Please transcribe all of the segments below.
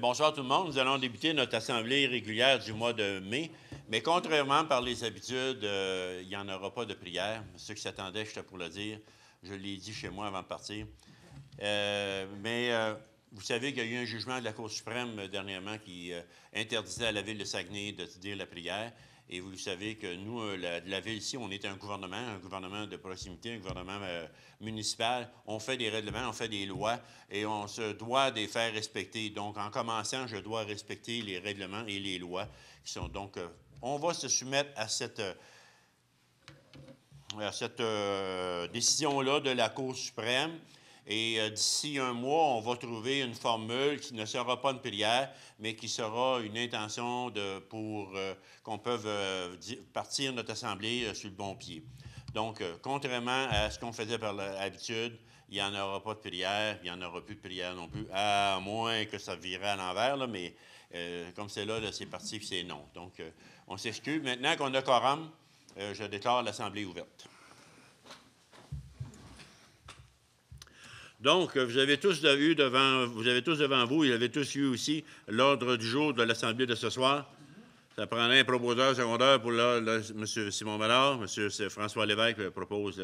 Bonsoir tout le monde. Nous allons débuter notre assemblée régulière du mois de mai. Mais contrairement par les habitudes, il n'y en aura pas de prière. Ceux qui s'attendaient, j'étais pour le dire. Je l'ai dit chez moi avant de partir. Vous savez qu'il y a eu un jugement de la Cour suprême dernièrement qui interdisait à la ville de Saguenay de dire la prière. Et vous savez que nous, la ville ici, on est un gouvernement de proximité, un gouvernement municipal. On fait des règlements, on fait des lois et on se doit de les faire respecter. Donc, en commençant, je dois respecter les règlements et les lois qui sont. Donc, on va se soumettre à cette décision-là de la Cour suprême. Et d'ici un mois, on va trouver une formule qui ne sera pas une prière, mais qui sera une intention pour qu'on puisse partir notre assemblée sur le bon pied. Donc, contrairement à ce qu'on faisait par l'habitude, il n'y en aura pas de prière, il n'y en aura plus de prière non plus, à moins que ça virait à l'envers, là, mais comme c'est là, c'est parti puis c'est non. Donc, on s'excuse. Maintenant qu'on a quorum, je déclare l'assemblée ouverte. Donc, vous avez tous devant vous, vous avez tous eu aussi l'ordre du jour de l'Assemblée de ce soir. Ça prendrait un proposeur secondaire pour M. Simon Ballard. M. François Lévesque propose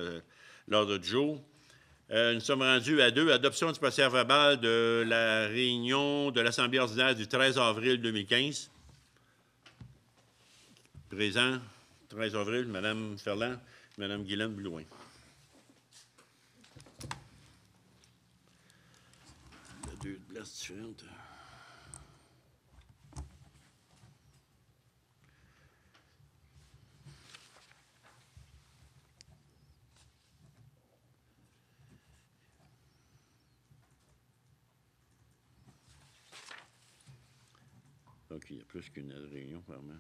l'ordre du jour. Nous sommes rendus à 2, adoption du procès-verbal de la réunion de l'Assemblée ordinaire du 13 avril 2015. Présent, 13 avril, Mme Ferland, Mme Guylaine Blouin. Deux places différentes. Donc, il y a plus qu'une réunion, vraiment.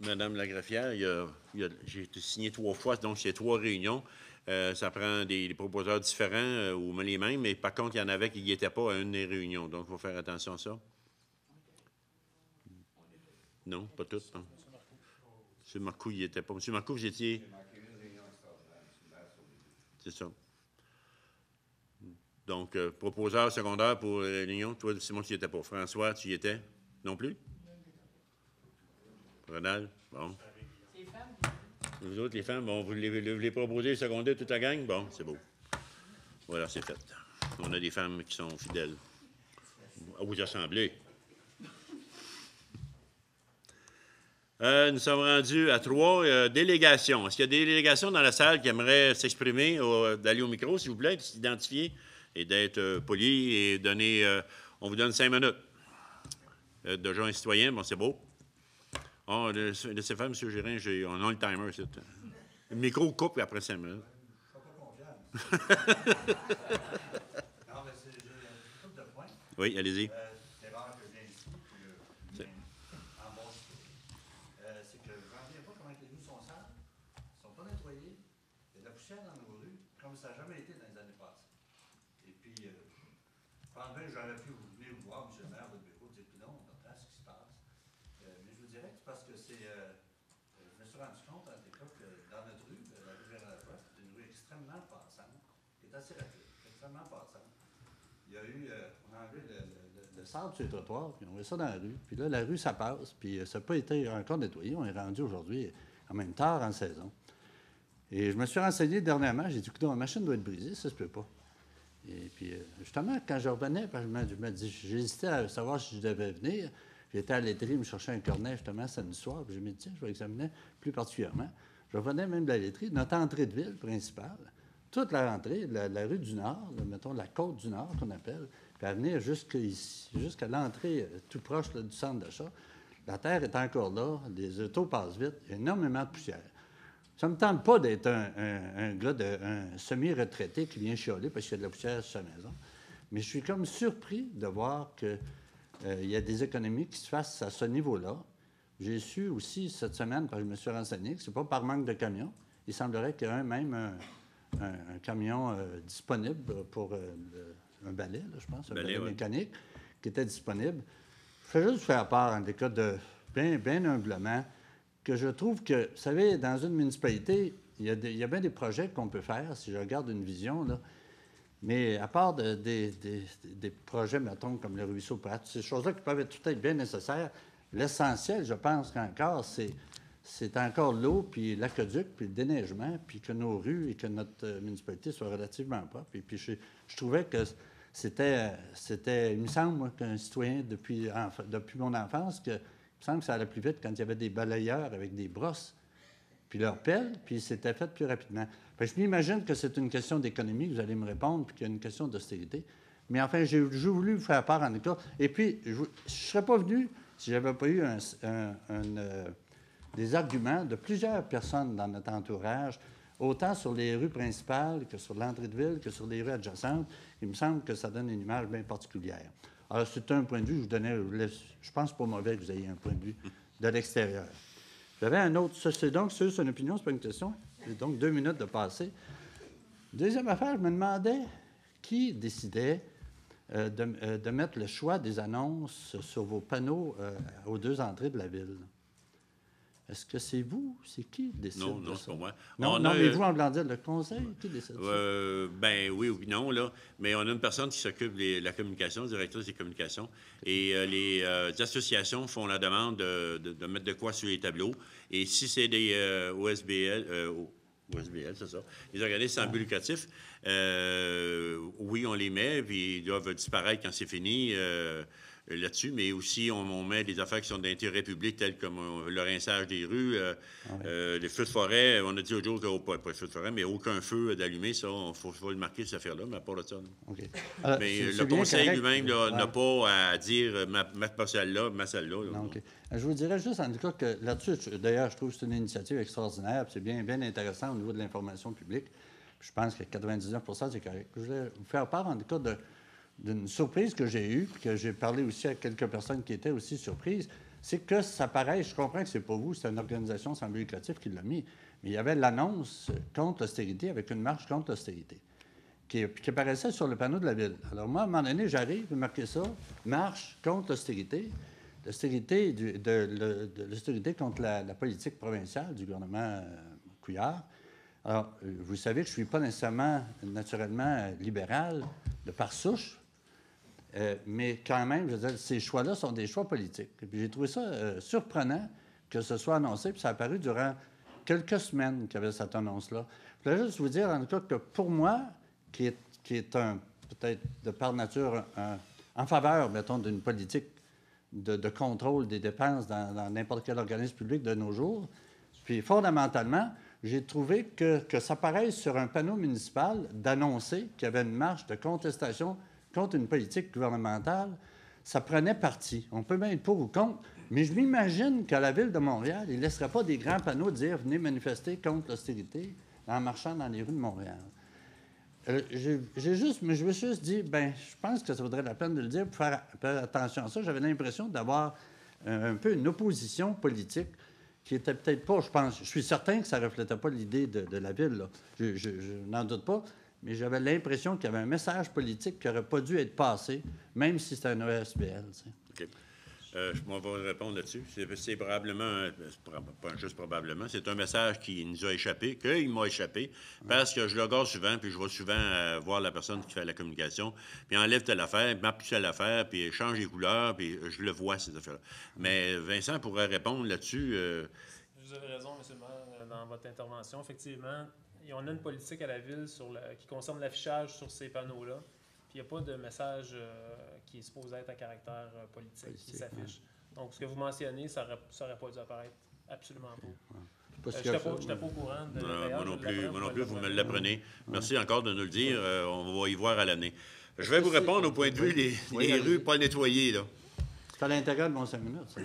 Madame la greffière, j'ai été signé 3 fois, donc c'est 3 réunions. Ça prend des proposeurs différents ou les mêmes, mais par contre, il y en avait qui n'y étaient pas à une des réunions. Donc, il faut faire attention à ça. Non, pas toutes. Non. M. Marcoux, il n'y était pas. M. Marcoux, vous étiez. C'est ça. Donc, proposeur secondaire pour la réunion. Toi, Simon, tu n'y étais pas. François, tu y étais? Non plus? Ronald? Bon. Vous autres, les femmes, bon, vous les proposez secondaires toute la gang? Bon, c'est beau. Voilà, c'est fait. On a des femmes qui sont fidèles à vous assembler. Nous sommes rendus à 3 délégations. Est-ce qu'il y a des délégations dans la salle qui aimeraient s'exprimer, d'aller au micro, s'il vous plaît, de s'identifier et d'être poli et donner... on vous donne 5 minutes. De gens citoyens, bon, c'est beau. Oh, laissez faire, M. Gérin, on a le timer. Le micro coupe après 5 minutes. Je ne suis pas confiant. Oui, allez-y. C'est rare que je vienne ici. C'est que je ne reviens pas comment les rues sont sales. Ils ne sont pas nettoyés. Il y a de la poussière dans nos rues, comme ça n'a jamais été dans les années passées. Et puis, pendant que j'aurais pu venir vous voir, M. le maire, votre bureau, dire, puis non, on entend ce qui se passe. Mais je vous dirais que c'est parce que c'est. Je me suis rendu compte à l'époque que dans notre rue, la rue Gérard-Lacroix, c'est une rue extrêmement passante, qui est assez rapide, extrêmement passante. Il y a eu. On a enlevé le sable sur les trottoirs, puis on met ça dans la rue. Puis là, la rue, ça passe, puis ça n'a pas été encore nettoyé. On est rendu aujourd'hui, quand même tard en saison. Et je me suis renseigné dernièrement, j'ai dit, écoute, ma machine doit être brisée, ça se peut pas. Et puis, justement, quand je revenais, j'hésitais à savoir si je devais venir. J'étais à la laiterie, me chercher un cornet, justement, samedi soir, puis je me dis, tiens, je vais examiner plus particulièrement. Je revenais même de la laiterie, notre entrée de ville principale, toute la rentrée, la rue du Nord, mettons la côte du Nord qu'on appelle, puis à venir jusqu'à l'entrée tout proche là, du centre d'achat, la terre est encore là, les autos passent vite, il y a énormément de poussière. Ça ne me tente pas d'être un gars, un semi-retraité qui vient chialer parce qu'il y a de la poussière sur sa maison, mais je suis comme surpris de voir qu'il y a des économies qui se fassent à ce niveau-là. J'ai su aussi cette semaine, quand je me suis renseigné, que ce n'est pas par manque de camions. Il semblerait qu'il y ait même un camion disponible pour un balai, là, je pense, un balai mécanique, qui était disponible. Je fais juste faire part, en des cas de bien humblement, que je trouve que, vous savez, dans une municipalité, il y a bien des projets qu'on peut faire, si je regarde une vision, là. Mais à part des projets, mettons, comme le ruisseau Pratt, ces choses-là qui peuvent être tout à fait bien nécessaires, l'essentiel, je pense qu'encore, c'est encore l'eau, puis l'aqueduc, puis le déneigement, puis que nos rues et que notre municipalité soient relativement propres. Et puis je trouvais que il me semble, moi, qu'un citoyen, depuis mon enfance, il me semble que ça allait plus vite quand il y avait des balayeurs avec des brosses, puis leur pelle, puis c'était fait plus rapidement. Fait que je m'imagine que c'est une question d'économie, que vous allez me répondre, puis qu'il y a une question d'austérité. Mais enfin, j'ai voulu vous faire part en tout cas. Et puis, je ne serais pas venu si je n'avais pas eu des arguments de plusieurs personnes dans notre entourage, autant sur les rues principales que sur l'entrée de ville, que sur les rues adjacentes. Il me semble que ça donne une image bien particulière. Alors, c'est un point de vue, je pense pas mauvais que vous ayez un point de vue de l'extérieur. J'avais un autre, c'est une opinion, c'est pas une question. J'ai donc 2 minutes de passer. Deuxième affaire, je me demandais qui décidait de mettre le choix des annonces sur vos panneaux aux 2 entrées de la ville. Est-ce que c'est vous? C'est qui décide de ça? Non, c'est pas moi. Non, mais vous, en blanc dire, le conseil, qui décide ça? Ben oui ou non, là. Mais on a une personne qui s'occupe de la communication, directrice des communications. Et les associations font la demande de mettre de quoi sur les tableaux. Et si c'est des OSBL, c'est ça, les organismes sans but lucratif, oui, on les met, puis ils doivent disparaître quand c'est fini. Là-dessus, mais aussi on met des affaires qui sont d'intérêt public, telles comme le rinçage des rues, les feux de forêt. On a dit l'autre jour pas de feux de forêt, mais aucun feu d'allumé, ça, il faut le marquer, cette affaire-là, mais à part de ça. Okay. Mais le conseil lui-même n'a pas à dire mettre pas celle-là, mettre celle-là. Non, okay. Je vous dirais juste, en tout cas, que là-dessus, d'ailleurs, je trouve que c'est une initiative extraordinaire, c'est bien intéressant au niveau de l'information publique. Puis je pense que 99 c'est correct. Je voulais vous faire part, en tout cas, d'une surprise que j'ai eue, puis que j'ai parlé aussi à quelques personnes qui étaient aussi surprises, c'est que ça paraît, je comprends que c'est pas vous, c'est une organisation sans but lucratif qui l'a mis, mais il y avait l'annonce contre l'austérité, avec une marche contre l'austérité, qui apparaissait sur le panneau de la ville. Alors moi, à un moment donné, j'arrive, je marquer ça, marche contre l'austérité, l'austérité contre la politique provinciale du gouvernement Couillard. Alors, vous savez que je ne suis pas nécessairement, naturellement, libéral de par souche, mais quand même, je veux dire, ces choix-là sont des choix politiques. Et puis j'ai trouvé ça surprenant que ce soit annoncé, puis ça a apparu durant quelques semaines qu'il y avait cette annonce-là. Je voulais juste vous dire, en tout cas, que pour moi, qui est peut-être de par nature, en faveur, mettons, d'une politique de contrôle des dépenses dans n'importe quel organisme public de nos jours, puis fondamentalement, j'ai trouvé que ça paraisse sur un panneau municipal d'annoncer qu'il y avait une marche de contestation contre une politique gouvernementale. Ça prenait parti. On peut bien être pour ou contre, mais je m'imagine qu'à la Ville de Montréal, ils ne laisseraient pas des grands panneaux dire « Venez manifester contre l'austérité » en marchant dans les rues de Montréal. Je me suis juste dit, je pense que ça vaudrait la peine de le dire pour faire attention à ça. J'avais l'impression d'avoir un peu une opposition politique qui était peut-être pas, je suis certain que ça ne reflétait pas l'idée de la Ville, là. Je n'en doute pas, mais j'avais l'impression qu'il y avait un message politique qui n'aurait pas dû être passé, même si c'était un ESBL. OK. Je vais répondre là-dessus. C'est probablement, pas juste probablement, c'est un message qui nous a échappé, qu'il m'a échappé, parce que je le regarde souvent, puis je vais souvent voir la personne qui fait la communication, puis enlève telle affaire, mappe telle affaire, puis change les couleurs, puis je le vois, ces affaires-là. Mais Vincent pourrait répondre là-dessus. Vous avez raison, M. le maire, dans votre intervention. Effectivement, on a une politique à la Ville qui concerne l'affichage sur ces panneaux-là. Puis il n'y a pas de message qui est supposé être à caractère politique qui s'affiche. Donc, ce que vous mentionnez, ça n'aurait pas dû apparaître absolument pas. Je n'étais pas au courant de moi non plus, vous me l'apprenez. Merci encore de nous le dire. On va y voir à l'année. Je vais vous répondre au point de vue des rues pas nettoyées, là. C'est à l'intérieur de mon 5 minutes. Ça.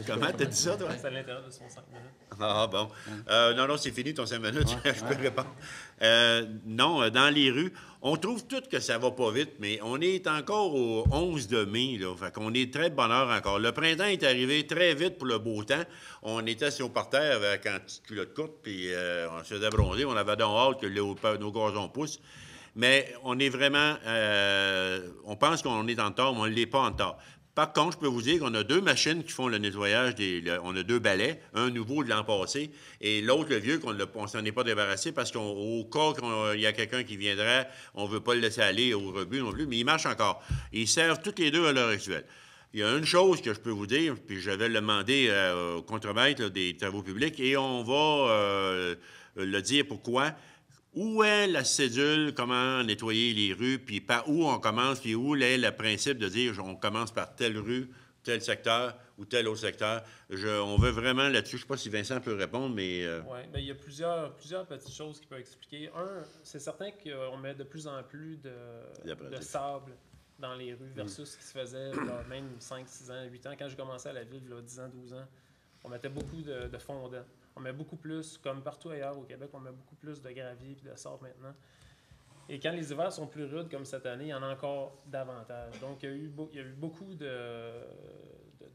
Comment t'as dit ça, toi? C'est à l'intérieur de son 5 minutes. Ah, bon. Non, c'est fini ton 5 minutes. Je peux répondre. Non, dans les rues, on trouve tout que ça va pas vite, mais on est encore au 11 de mai, là. Fait qu'on est très de bonne heure encore. Le printemps est arrivé très vite pour le beau temps. On était assis au parterre avec une petite culotte courte, puis on se faisait bronzer. On avait donc hâte que nos gazons poussent. Mais on est vraiment... on pense qu'on est en retard, mais on ne l'est pas en retard. Par contre, je peux vous dire qu'on a 2 machines qui font le nettoyage on a 2 balais, un nouveau de l'an passé et l'autre, le vieux, qu'on ne s'en est pas débarrassé parce qu'au cas qu'il y a quelqu'un qui viendrait, on ne veut pas le laisser aller au rebut non plus, mais il marche encore. Ils servent toutes les deux à l'heure actuelle. Il y a une chose que je peux vous dire, puis je vais le demander au contremaître des travaux publics et on va le dire pourquoi. Où est la cédule, comment nettoyer les rues, puis par où on commence, puis où est le principe de dire on commence par telle rue, tel secteur ou tel autre secteur. On veut vraiment là-dessus, je ne sais pas si Vincent peut répondre, mais... Oui, bien, il y a plusieurs petites choses qu'il peut expliquer. Un, c'est certain qu'on met de plus en plus de sable dans les rues versus ce qui se faisait là, même 5, 6 ans, 8 ans. Quand j'ai commencé à la ville, là, 10 ans, 12 ans, on mettait beaucoup de fondant. On met beaucoup plus, comme partout ailleurs au Québec, on met beaucoup plus de gravier et de sable maintenant. Et quand les hivers sont plus rudes, comme cette année, il y en a encore davantage. Donc, il y a eu beaucoup de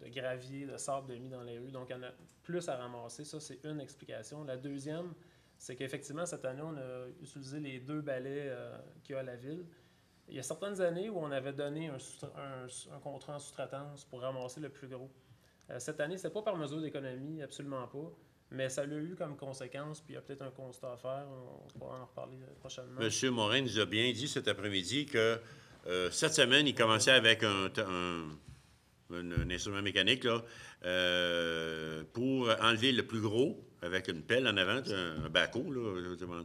gravier, de sable de mis dans les rues. Donc, il y en a plus à ramasser. Ça, c'est une explication. La deuxième, c'est qu'effectivement, cette année, on a utilisé les 2 balais qu'il y a à la ville. Il y a certaines années où on avait donné un contrat en sous-traitance pour ramasser le plus gros. Cette année, ce n'est pas par mesure d'économie, absolument pas. Mais ça l'a eu comme conséquence, puis il y a peut-être un constat à faire. On pourra en reparler prochainement. M. Morin nous a bien dit cet après-midi que cette semaine, il commençait avec un instrument mécanique là, pour enlever le plus gros, avec une pelle en avant, un backhoe, là,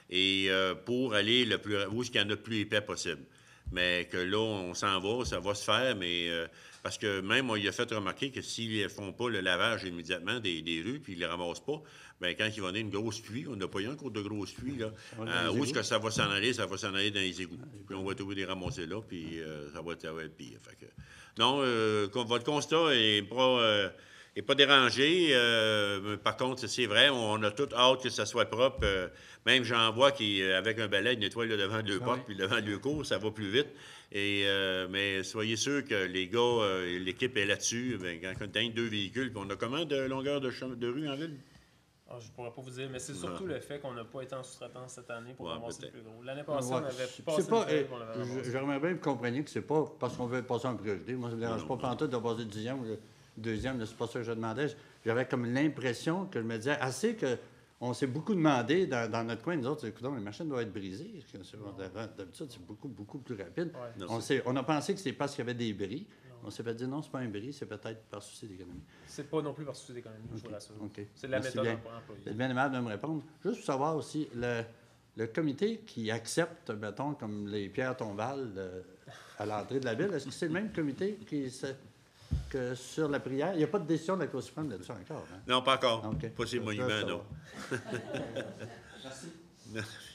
et pour aller où est-ce qu'il y en a le plus épais possible. Mais que là, on s'en va, ça va se faire, mais parce que même, on lui a fait remarquer que s'ils ne font pas le lavage immédiatement des rues, puis ils ne les ramassent pas, bien, quand il va y avoir une grosse pluie, on n'a pas eu encore de grosse pluie, là, où est-ce que ça va s'en aller? Ça va s'en aller dans les égouts. Puis on va trouver des ramasser là, puis ça va être pire. Fait que, non, votre constat n'est pas dérangé. Par contre, c'est vrai, on a tout hâte que ça soit propre. Même j'en vois qui, avec un balai, il nettoie le devant de deux portes, puis le devant de deux cours, ça va plus vite. Mais soyez sûr que les gars, l'équipe est là-dessus. Quand on a 2 véhicules, puis on a combien de longueur de rue en ville? Je ne pourrais pas vous dire, mais c'est surtout le fait qu'on n'a pas été en sous-traitance cette année pour ramasser le plus gros. L'année passée, on avait passé pour j'aimerais bien que vous compreniez que c'est pas parce qu'on veut passer en priorité. Moi, ça ne me dérange pas pantoute de passer le 10e ou le 2e, c'est pas ça que je demandais. J'avais comme l'impression que je me disais assez que on s'est beaucoup demandé dans notre coin, nous autres, écoutons, les machines doivent être brisées. D'habitude, c'est beaucoup, beaucoup plus rapide. Ouais. On a pensé que c'est parce qu'il y avait des bris. Non. On s'est fait dire non, c'est pas un bris, c'est peut-être par souci d'économie. C'est pas non plus par souci d'économie, je vous l'assure. Okay. C'est de la méthode employée. C'est bien aimable de me répondre. Juste pour savoir aussi, le comité qui accepte, mettons, comme les pierres tombales à l'entrée de la ville, est-ce que c'est le même comité que sur la prière? Il n'y a pas de décision de la Cour suprême là-dessus encore. Hein? Non, pas encore. Okay. Pas ces monuments, non. Merci.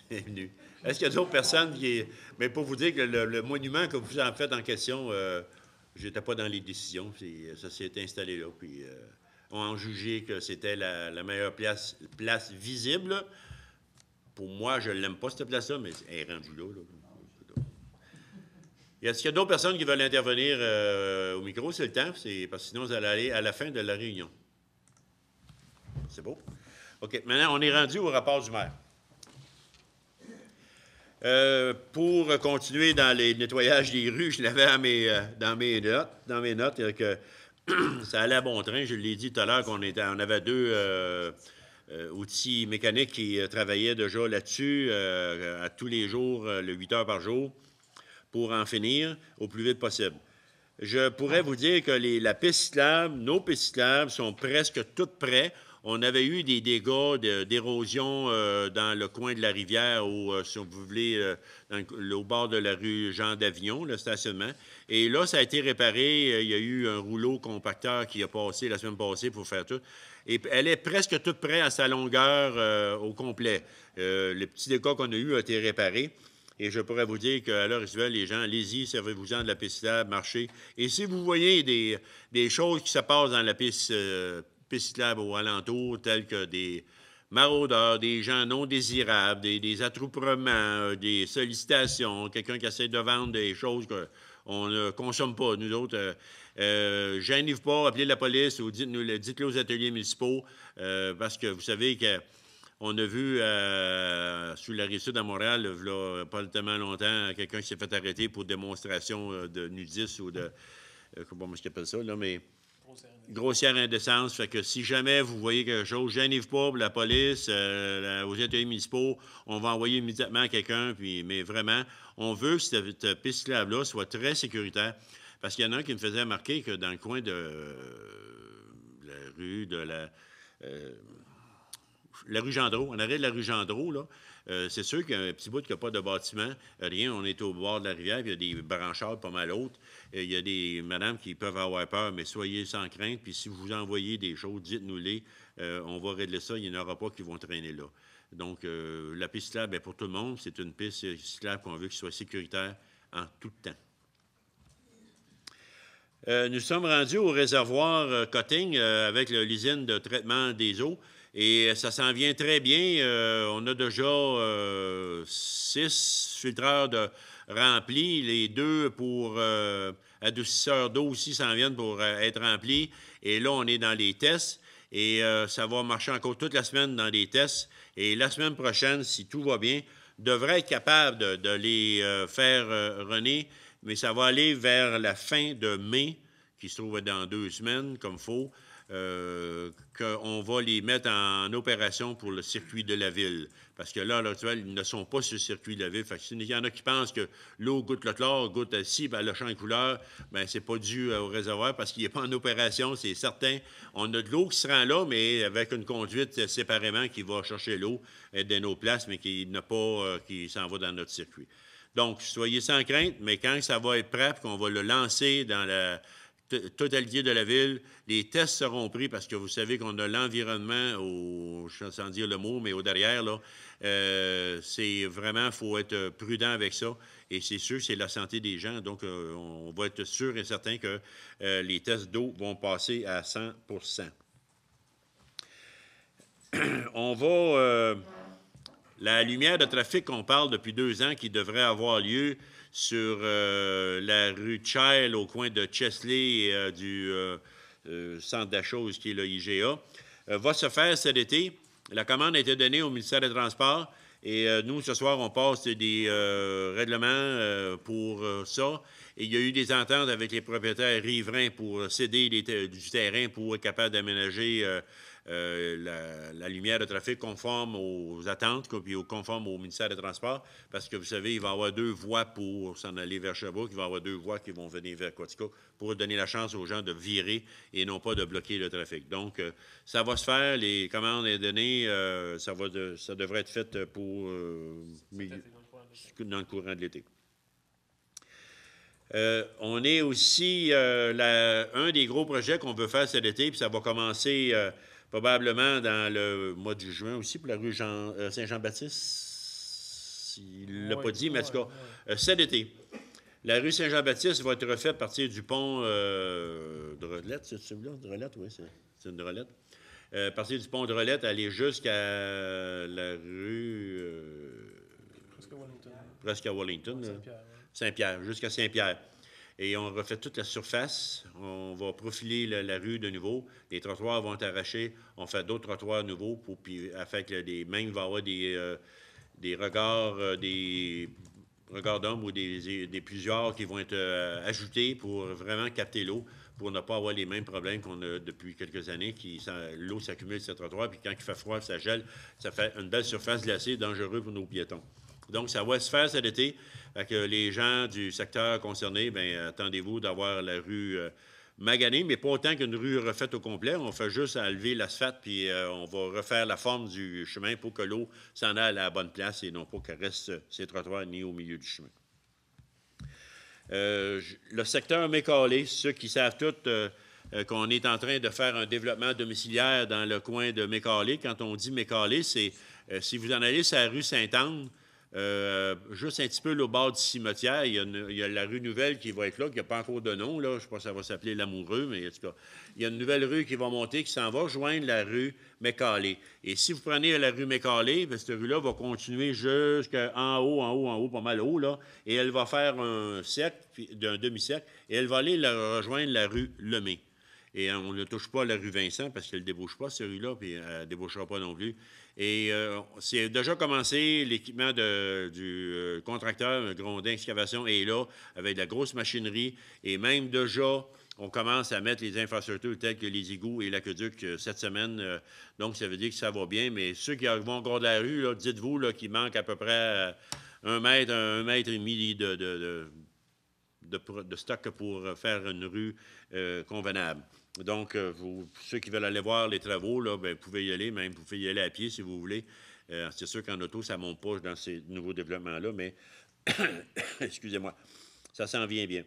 Bienvenue. Est-ce qu'il y a d'autres personnes qui... Mais pour vous dire que le monument que vous en faites en question, je n'étais pas dans les décisions. Ça s'est installé là. Puis on a jugé que c'était la meilleure place visible. Pour moi, je ne l'aime pas, cette place-là, mais elle est rendue là. Est-ce qu'il y a d'autres personnes qui veulent intervenir au micro? C'est le temps, parce que sinon, vous allez aller à la fin de la réunion. C'est beau? OK. Maintenant, on est rendu au rapport du maire. Pour continuer dans les nettoyages des rues, je l'avais dans mes notes que ça allait à bon train. Je l'ai dit tout à l'heure qu'on avait 2 outils mécaniques qui travaillaient déjà là-dessus à tous les jours, le 8 heures par jour, pour en finir au plus vite possible. Je pourrais vous dire que la piste cyclable, nos pistes cyclables sont presque toutes prêtes. On avait eu des dégâts d'érosion dans le coin de la rivière, si vous voulez, au bord de la rue Jean d'Avignon, le stationnement. Et là, ça a été réparé. Il y a eu un rouleau compacteur qui a passé la semaine passée pour faire tout. Et elle est presque toute prête à sa longueur au complet. Le petit dégât qu'on a eu a été réparé. Et je pourrais vous dire qu'à l'heure actuelle, les gens, allez-y, servez-vous-en de la piste cyclable, marchez. Et si vous voyez des choses qui se passent dans la piste cyclable aux alentours, telles que des maraudeurs, des gens non désirables, des attroupements, des sollicitations, quelqu'un qui essaie de vendre des choses qu'on ne consomme pas, nous autres, gênez-vous pas, appelez la police ou dites-le aux ateliers municipaux, parce que vous savez que on a vu sur la Rive-Sud à Montréal, il n'y a pas tellement longtemps, quelqu'un qui s'est fait arrêter pour démonstration de nudisme ou comment est-ce qu'ils appellent ça, là, mais Grossière indécence. grossière indécence. Fait que si jamais vous voyez quelque chose, gênez-vous pas pour la police, aux ateliers municipaux, on va envoyer immédiatement quelqu'un, mais vraiment, on veut que cette piste cyclable-là soit très sécuritaire. Parce qu'il y en a un qui me faisait remarquer que dans le coin de la rue de la rue Gendreau, en arrêt de la rue Gendreau, là, c'est sûr qu'il y a un petit bout qui n'a pas de bâtiment, rien, on est au bord de la rivière, puis il y a des branchards pas mal hautes. Il y a des madames qui peuvent avoir peur, mais soyez sans crainte, puis si vous envoyez des choses, dites-nous-les, on va régler ça, il n'y en aura pas qui vont traîner là. Donc, la piste cyclable, bien, pour tout le monde, c'est une piste cyclable qu'on veut qu'il soit sécuritaire en tout temps. Nous sommes rendus au réservoir Cotting avec l'usine de traitement des eaux. Et ça s'en vient très bien. On a déjà 6 filtreurs remplis. Les 2 pour adoucisseurs d'eau aussi s'en viennent pour être remplis. Et là, on est dans les tests. Et ça va marcher encore toute la semaine dans les tests. Et la semaine prochaine, si tout va bien, devrait être capable de les faire runner. Mais ça va aller vers la fin de mai, qui se trouve dans 2 semaines, comme il faut. Qu'on va les mettre en opération pour le circuit de la ville. Parce que là, à l'heure actuelle, ils ne sont pas sur le circuit de la ville. Fait que s'il y en a qui pensent que l'eau goûte le chlore, goûte ici, ben, le champ de couleur, bien, c'est pas dû au réservoir parce qu'il n'est pas en opération, c'est certain. On a de l'eau qui se rend là, mais avec une conduite séparément qui va chercher l'eau de nos places, mais qui n'a pas, qui s'en va dans notre circuit. Donc, soyez sans crainte, mais quand ça va être prêt, qu'on va le lancer dans la totalité de la ville, les tests seront pris parce que vous savez qu'on a l'environnement, sans dire le mot, mais au derrière, là, c'est vraiment, il faut être prudent avec ça. Et c'est sûr, c'est la santé des gens. Donc, on va être sûr et certain que les tests d'eau vont passer à 100%. On va... la lumière de trafic qu'on parle depuis 2 ans qui devrait avoir lieu sur la rue Child au coin de Chesley et du centre d'achat qui est le IGA, va se faire cet été. La commande a été donnée au ministère des Transports et nous, ce soir, on passe des règlements pour ça. Et il y a eu des ententes avec les propriétaires riverains pour céder du terrain pour être capable d'aménager la lumière de trafic conforme aux attentes, puis conforme au ministère des Transports, parce que vous savez, il va y avoir 2 voies pour s'en aller vers Sherbrooke, il va y avoir 2 voies qui vont venir vers Quaticook pour donner la chance aux gens de virer et non pas de bloquer le trafic. Donc, ça va se faire, les commandes sont données, ça devrait être fait pour dans le courant de l'été. On est aussi un des gros projets qu'on veut faire cet été, puis ça va commencer probablement dans le mois de juin aussi pour la rue Saint-Jean-Baptiste. Il ne l'a pas dit, mais en tout cas, cet été. La rue Saint-Jean-Baptiste va être refaite à partir du pont de Relette, c'est celui-là? De Relette, oui, c'est une Relette. À partir du pont de Relette, aller jusqu'à la rue... presque à Wellington. Saint-Pierre, jusqu'à Saint-Pierre. Et on refait toute la surface. On va profiler la rue de nouveau. Les trottoirs vont être arrachés. On fait d'autres trottoirs nouveaux afin que même il va y avoir des regards d'hommes ou des plusieurs qui vont être ajoutés pour vraiment capter l'eau, pour ne pas avoir les mêmes problèmes qu'on a depuis quelques années. L'eau s'accumule sur ces trottoirs, puis quand il fait froid, ça gèle. Ça fait une belle surface glacée, dangereux pour nos piétons. Donc, ça va se faire cet été. Fait que les gens du secteur concerné, bien, attendez-vous d'avoir la rue maganée, mais pas autant qu'une rue refaite au complet. On fait juste enlever l'asphalte, puis on va refaire la forme du chemin pour que l'eau s'en aille à la bonne place et non pas qu'elle reste ces trottoirs ni au milieu du chemin. Le secteur Mécalé, ceux qui savent tous qu'on est en train de faire un développement domiciliaire dans le coin de Mécalé. Quand on dit Mécalé, c'est si vous en allez sur la rue Sainte-Anne, juste un petit peu au bord du cimetière, il y a la rue Nouvelle qui va être là, qui n'a pas encore de nom, là. Je ne sais pas si ça va s'appeler l'Amoureux, mais en tout cas, il y a une nouvelle rue qui va monter, qui s'en va rejoindre la rue Mécalé. Et si vous prenez la rue Mécalé, bien, cette rue-là va continuer jusqu'en haut, pas mal haut, là, et elle va faire un cercle, d'un demi-cercle, et elle va aller rejoindre la rue Lemay. Et on ne touche pas à la rue Vincent parce qu'elle ne débouche pas, cette rue-là, puis elle ne débouchera pas non plus. Et c'est déjà commencé, l'équipement du contracteur, un Grondin Excavation, est là, avec de la grosse machinerie. Et même déjà, on commence à mettre les infrastructures telles que les égouts et l'aqueduc cette semaine. Donc, ça veut dire que ça va bien. Mais ceux qui vont encore de la rue, là, dites-vous là, qu'il manque à peu près 1 mètre et demi de stock pour faire une rue convenable. Donc, ceux qui veulent aller voir les travaux, là, bien, vous pouvez y aller, même vous pouvez y aller à pied si vous voulez. C'est sûr qu'en auto, ça ne monte pas dans ces nouveaux développements-là, mais excusez-moi, ça s'en vient bien.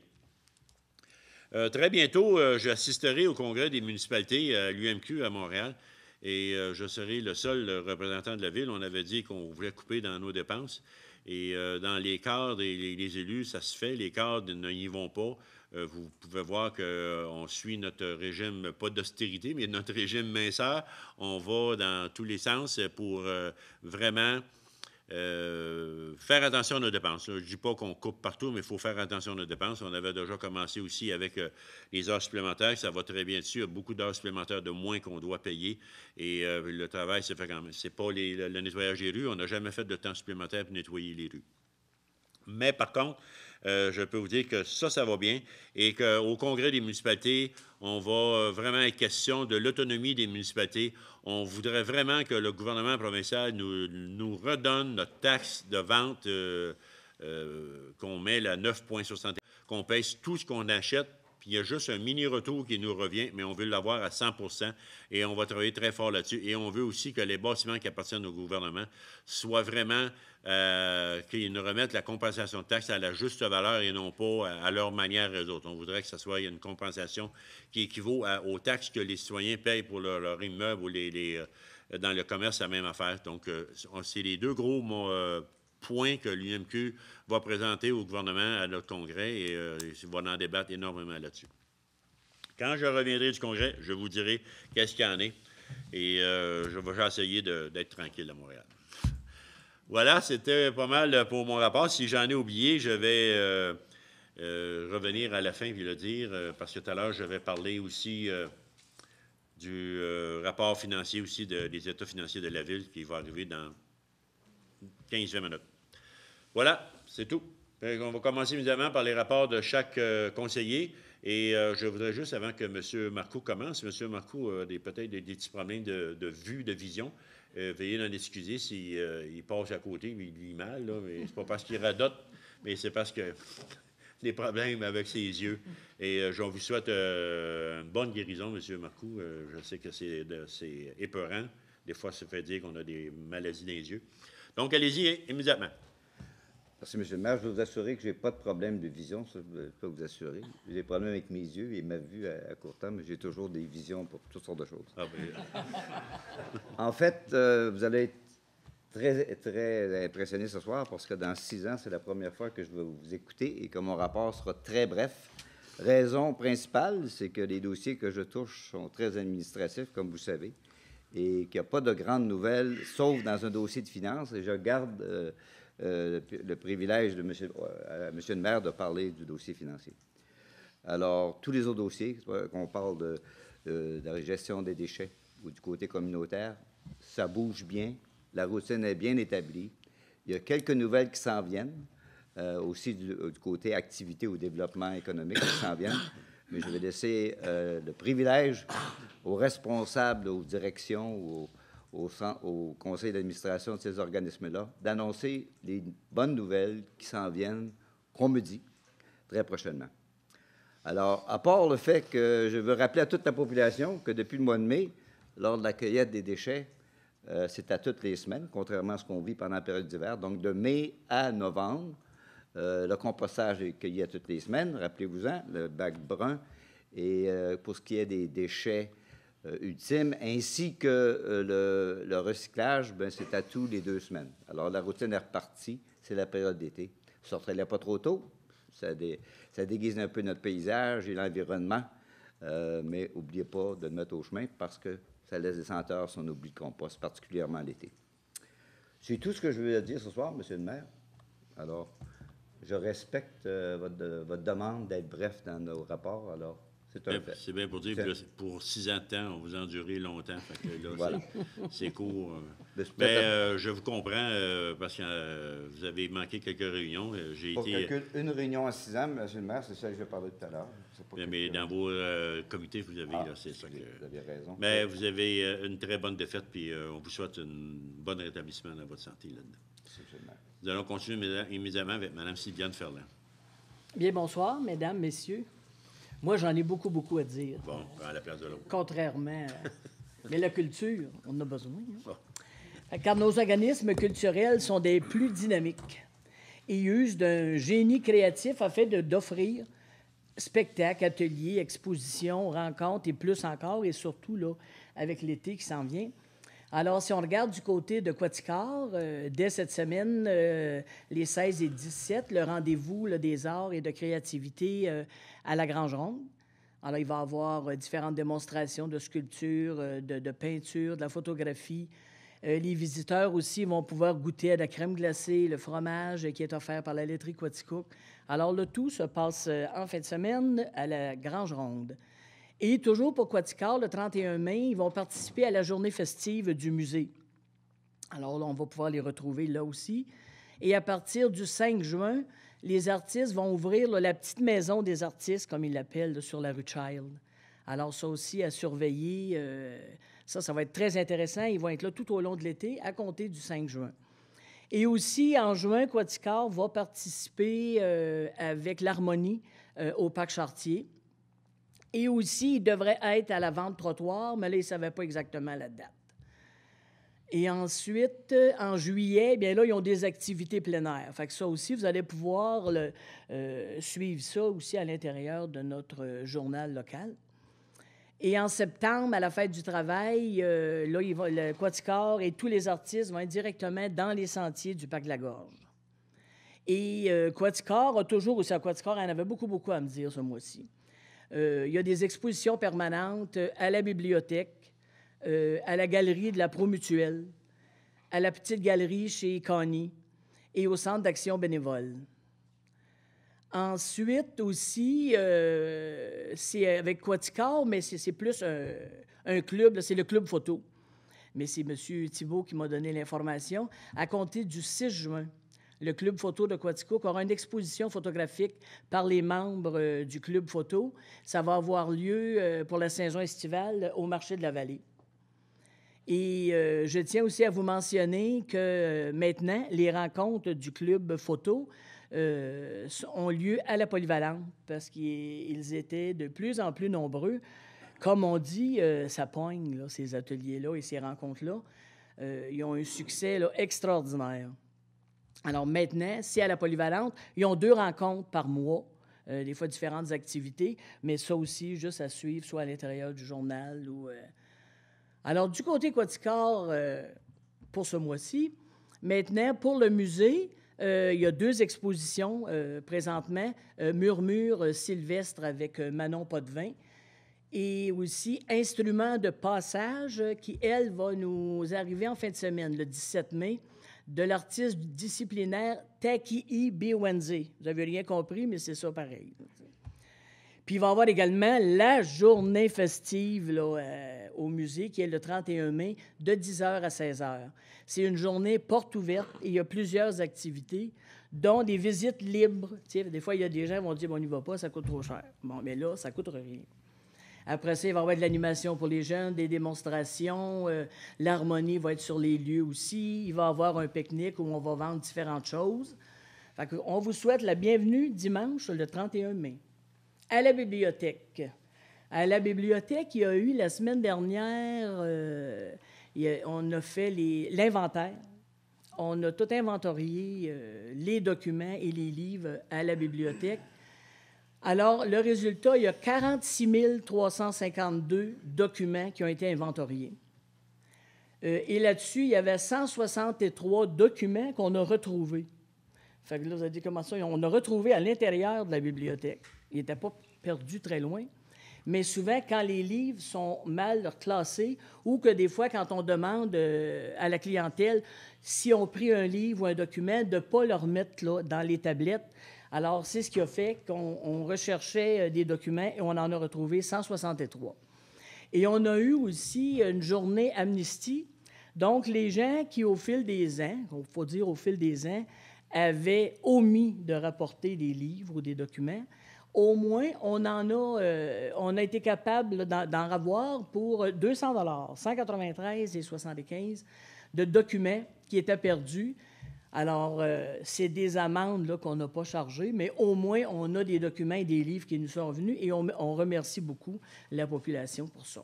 Très bientôt, j'assisterai au congrès des municipalités à l'UMQ à Montréal et je serai le seul représentant de la ville. On avait dit qu'on voulait couper dans nos dépenses. Et dans les cadres et les élus, ça se fait. Les cadres n'y vont pas. Vous pouvez voir qu'on suit notre régime, pas d'austérité, mais notre régime minceur. On va dans tous les sens pour vraiment faire attention à nos dépenses. Je ne dis pas qu'on coupe partout, mais il faut faire attention à nos dépenses. On avait déjà commencé aussi avec les heures supplémentaires. Ça va très bien dessus. Il y a beaucoup d'heures supplémentaires de moins qu'on doit payer. Et le travail se fait quand même. Ce n'est pas le nettoyage des rues. On n'a jamais fait de temps supplémentaire pour nettoyer les rues. Mais par contre, je peux vous dire que ça va bien et qu'au congrès des municipalités, on va vraiment être question de l'autonomie des municipalités. On voudrait vraiment que le gouvernement provincial nous redonne notre taxe de vente qu'on met à 9,61, qu'on pèse tout ce qu'on achète. Puis il y a juste un mini-retour qui nous revient, mais on veut l'avoir à 100 % et on va travailler très fort là-dessus. Et on veut aussi que les bâtiments qui appartiennent au gouvernement soient vraiment, qu'ils nous remettent la compensation de taxes à la juste valeur et non pas à leur manière eux autres. On voudrait que ce soit une compensation qui équivaut aux taxes que les citoyens payent pour leur immeuble ou dans le commerce, la même affaire. Donc, c'est les deux gros point que l'UMQ va présenter au gouvernement à notre congrès et il va en débattre énormément là-dessus. Quand je reviendrai du congrès, je vous dirai qu'est-ce qu'il y en est et je vais essayer d'être tranquille à Montréal. Voilà, c'était pas mal pour mon rapport. Si j'en ai oublié, je vais revenir à la fin et le dire parce que tout à l'heure, je vais parler aussi du rapport financier aussi des états financiers de la ville qui va arriver dans 15-20 minutes. Voilà, c'est tout. On va commencer évidemment par les rapports de chaque conseiller. Et je voudrais juste, avant que M. Marcoux commence, M. Marcoux a peut-être des petits problèmes de vue, de vision. Veuillez l'en excuser s'il passe à côté, il lit mal, là, mais c'est pas parce qu'il radote, mais c'est parce que des problèmes avec ses yeux. Et je vous souhaite une bonne guérison, M. Marcoux. Je sais que c'est épeurant. Des fois, ça fait dire qu'on a des maladies dans les yeux. Donc, allez-y immédiatement. Merci, M. le maire. Je veux vous assurer que je n'ai pas de problème de vision, ça, je peux vous assurer. J'ai des problèmes avec mes yeux et ma vue à court terme, mais j'ai toujours des visions pour toutes sortes de choses. Ah, ben... En fait, vous allez être très, très impressionné ce soir parce que dans 6 ans, c'est la première fois que je vais vous écouter et que mon rapport sera très bref. Raison principale, c'est que les dossiers que je touche sont très administratifs, comme vous savez, et qu'il n'y a pas de grandes nouvelles, sauf dans un dossier de finances, et je garde... le privilège de monsieur le maire de parler du dossier financier. Alors, tous les autres dossiers, qu'on parle de la gestion des déchets ou du côté communautaire, ça bouge bien, la routine est bien établie. Il y a quelques nouvelles qui s'en viennent, aussi du côté activité ou développement économique qui s'en viennent, mais je vais laisser le privilège aux responsables, aux directions ou au conseil d'administration de ces organismes-là, d'annoncer les bonnes nouvelles qui s'en viennent, qu'on me dit, très prochainement. Alors, à part le fait que je veux rappeler à toute la population que depuis le mois de mai, lors de la cueillette des déchets, c'est à toutes les semaines, contrairement à ce qu'on vit pendant la période d'hiver. Donc, de mai à novembre, le compostage est cueilli à toutes les semaines, rappelez-vous-en, le bac brun. Et pour ce qui est des déchets ultime, ainsi que le recyclage, bien, c'est à tous les 2 semaines. Alors, la routine est repartie, c'est la période d'été. Sortez-la pas trop tôt, ça déguise un peu notre paysage et l'environnement, mais n'oubliez pas de le mettre au chemin parce que ça laisse des senteurs si on oublie le compost, particulièrement l'été. C'est tout ce que je veux dire ce soir, M. le maire. Alors, je respecte votre demande d'être bref dans nos rapports, alors C'est un fait. C'est bien pour dire que pour 6 ans de temps, on vous a enduré longtemps. Fait que là, Voilà. c'est court. Mais je vous comprends parce que vous avez manqué quelques réunions. J'ai Pour été. une réunion en 6 ans, M. le maire, c'est ça que je parlais tout à l'heure. Mais dans vos comités, vous avez, c'est ça que. Vous avez raison. Mais vous avez une très bonne défaite, puis on vous souhaite un bon rétablissement dans votre santé là-dedans. Merci, M. le maire. Nous allons continuer immédiatement avec Mme Sylviane Ferland. Bien, bonsoir, mesdames, messieurs. Moi, j'en ai beaucoup, beaucoup à dire. Bon, à la place de l'autre. Contrairement. Mais la culture, on en a besoin. Hein? Bon. Car nos organismes culturels sont des plus dynamiques. Ils usent d'un génie créatif afin d'offrir spectacles, ateliers, expositions, rencontres et plus encore, et surtout là, avec l'été qui s'en vient. Alors, si on regarde du côté de Quaticar, dès cette semaine, les 16 et 17, le rendez-vous là, des arts et de créativité à la Grange-Ronde. Alors, il va y avoir différentes démonstrations de sculpture, de peinture, de la photographie. Les visiteurs aussi vont pouvoir goûter à la crème glacée, le fromage qui est offert par la laiterie Quaticook. Alors, le tout se passe en fin de semaine à la Grange-Ronde. Et toujours pour Quaticar, le 31 mai, ils vont participer à la journée festive du musée. Alors là, on va pouvoir les retrouver là aussi. Et à partir du 5 juin, les artistes vont ouvrir là, la petite maison des artistes, comme ils l'appellent, là, sur la rue Child. Alors ça aussi à surveiller. Ça va être très intéressant. Ils vont être là tout au long de l'été, à compter du 5 juin. Et aussi, en juin, Quaticar va participer avec l'Harmonie au Parc Chartier. Et aussi, il devrait être à la vente trottoir, mais là, ils ne savaient pas exactement la date. Et ensuite, en juillet, bien là, ils ont des activités plein air. Fait que ça aussi, vous allez pouvoir suivre ça aussi à l'intérieur de notre journal local. Et en septembre, à la Fête du travail, là, le Quaticar et tous les artistes vont être directement dans les sentiers du Parc de la Gorge. Et Quaticar a toujours aussi, à Quaticar, il en avait beaucoup, beaucoup à me dire ce mois-ci. Il y a des expositions permanentes à la bibliothèque, à la galerie de la Promutuelle, à la petite galerie chez Connie et au centre d'action bénévole. Ensuite aussi, c'est avec Quaticar, mais c'est plus un club, c'est le club photo. Mais c'est M. Thibault qui m'a donné l'information. À compter du 6 juin, le Club photo de Quaticook aura une exposition photographique par les membres du Club photo. Ça va avoir lieu pour la saison estivale au marché de la Vallée. Et je tiens aussi à vous mentionner que maintenant, les rencontres du Club photo ont lieu à la Polyvalente parce qu'ils étaient de plus en plus nombreux. Comme on dit, ça pogne, là, ces ateliers-là et ces rencontres-là. Ils ont un succès là, extraordinaire. Alors maintenant, c'est à la Polyvalente. Ils ont 2 rencontres par mois, des fois différentes activités, mais ça aussi, juste à suivre, soit à l'intérieur du journal ou... Alors, du côté Quaticar, pour ce mois-ci, maintenant, pour le musée, il y a 2 expositions présentement. Murmure Sylvestre avec Manon Potvin et aussi Instruments de passage qui, elle, va nous arriver en fin de semaine, le 17 mai, de l'artiste disciplinaire Taki'i Biwenze. Vous n'avez rien compris, mais c'est ça pareil. Puis il va y avoir également la journée festive là, au musée, qui est le 31 mai, de 10h à 16h. C'est une journée porte ouverte et il y a plusieurs activités, dont des visites libres. Tu sais, des fois, il y a des gens qui vont dire « on n'y va pas, ça coûte trop cher ». Bon, mais là, ça ne coûte rien. Après ça, il va y avoir de l'animation pour les jeunes, des démonstrations. L'harmonie va être sur les lieux aussi. Il va y avoir un pique-nique où on va vendre différentes choses. Fait qu'on vous souhaite la bienvenue dimanche, le 31 mai. À la bibliothèque. À la bibliothèque, il y a eu la semaine dernière, on a fait l'inventaire. On a tout inventorié, les documents et les livres à la bibliothèque. Alors, le résultat, il y a 46 352 documents qui ont été inventoriés. Et là-dessus, il y avait 163 documents qu'on a retrouvés. Fait que là, vous avez dit comment ça? On a retrouvé à l'intérieur de la bibliothèque. Ils n'étaient pas perdus très loin. Mais souvent, quand les livres sont mal classés ou que des fois, quand on demande à la clientèle si on pris un livre ou un document, de ne pas le remettre là, dans les tablettes. Alors, c'est ce qui a fait qu'on recherchait des documents et on en a retrouvé 163. Et on a eu aussi une journée amnistie. Donc, les gens qui, au fil des ans, il faut dire au fil des ans, avaient omis de rapporter des livres ou des documents, au moins, on a été capable d'en avoir pour 200 193,75 de documents qui étaient perdus. Alors, c'est des amendes là, qu'on n'a pas chargées, mais au moins, on a des documents et des livres qui nous sont revenus et on remercie beaucoup la population pour ça.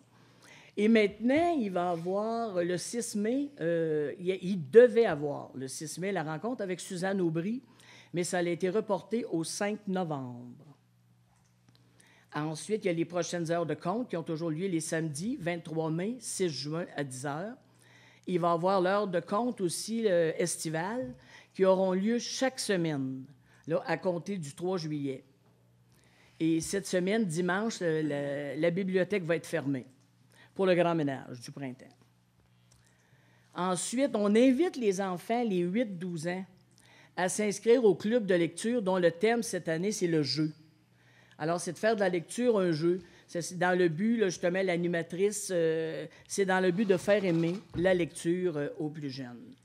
Et maintenant, il va avoir le 6 mai, il devait avoir le 6 mai la rencontre avec Suzanne Aubry, mais ça a été reporté au 5 novembre. Ensuite, il y a les prochaines heures de compte qui ont toujours lieu les samedis, 23 mai, 6 juin à 10 h. Il va y avoir l'heure de compte aussi estivale qui auront lieu chaque semaine, là, à compter du 3 juillet. Et cette semaine, dimanche, la bibliothèque va être fermée pour le grand ménage du printemps. Ensuite, on invite les enfants, les 8-12 ans, à s'inscrire au club de lecture dont le thème cette année, c'est le jeu. Alors, c'est de faire de la lecture un jeu. C'est dans le but, là, justement, l'animatrice, c'est dans le but de faire aimer la lecture aux plus jeunes.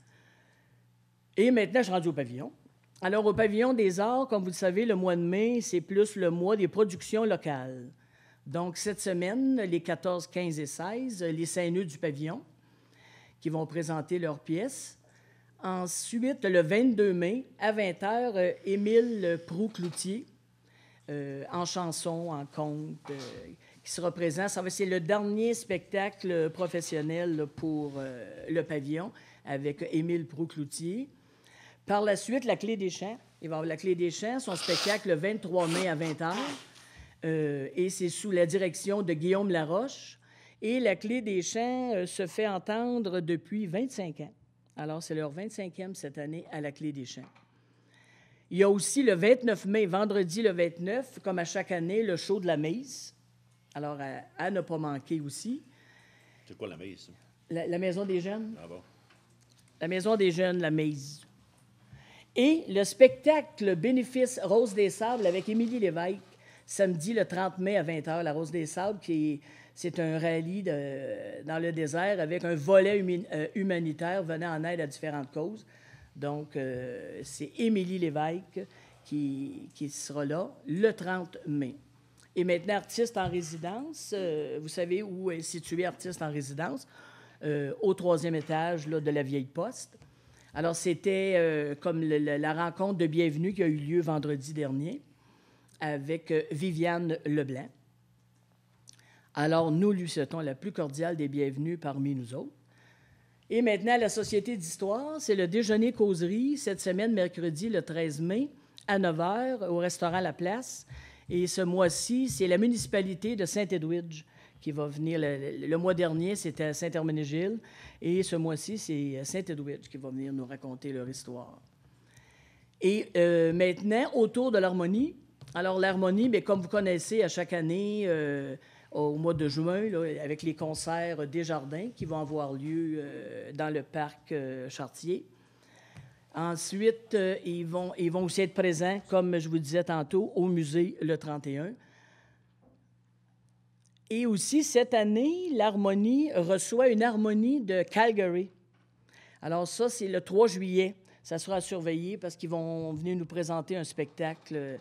Et maintenant, je suis rendu au pavillon. Alors, au pavillon des arts, comme vous le savez, le mois de mai, c'est plus le mois des productions locales. Donc, cette semaine, les 14, 15 et 16, les 5 nœuds du pavillon qui vont présenter leurs pièces. Ensuite, le 22 mai, à 20 h, Émile Proulx-Cloutier, en chanson, en conte, qui sera présent. C'est le dernier spectacle professionnel là, pour le pavillon avec Émile Proulx-Cloutier. Par la suite, la Clé des Chants. Il va y avoir la Clé des Chants, son spectacle le 23 mai à 20 h. Et c'est sous la direction de Guillaume Laroche. Et la Clé des Chants se fait entendre depuis 25 ans. Alors, c'est leur 25e cette année à la Clé des Chants. Il y a aussi le 29 mai, vendredi le 29, comme à chaque année, le show de la Mise. Alors, à ne pas manquer aussi. C'est quoi la Mise? La Maison des Jeunes. Ah bon? La Maison des Jeunes, la Mise. Et le spectacle Bénéfice Rose des Sables avec Émilie Lévesque, samedi le 30 mai à 20 h, la Rose des Sables, c'est un rallye dans le désert avec un volet humanitaire venant en aide à différentes causes. Donc, c'est Émilie Lévesque qui sera là le 30 mai. Et maintenant, artiste en résidence, vous savez où est situé artiste en résidence? Au 3e étage là, de la Vieille Poste. Alors, c'était comme la rencontre de bienvenue qui a eu lieu vendredi dernier avec Viviane Leblanc. Alors, nous lui souhaitons la plus cordiale des bienvenues parmi nous autres. Et maintenant, la Société d'histoire, c'est le déjeuner-causerie cette semaine, mercredi, le 13 mai, à 9 h, au restaurant La Place. Et ce mois-ci, c'est la municipalité de Saint-Edwidge qui va venir. Le mois dernier, c'était à Saint-Herménégilde. Et ce mois-ci, c'est Saint-Edwidge qui va venir nous raconter leur histoire. Et maintenant, autour de l'harmonie. Alors, l'harmonie, bien, comme vous connaissez, à chaque année, au mois de juin, là, avec les concerts Desjardins qui vont avoir lieu dans le parc Chartier. Ensuite, ils vont aussi être présents, comme je vous disais tantôt, au musée le 31. Et aussi, cette année, l'harmonie reçoit une harmonie de Calgary. Alors ça, c'est le 3 juillet. Ça sera à surveiller parce qu'ils vont venir nous présenter un spectacle.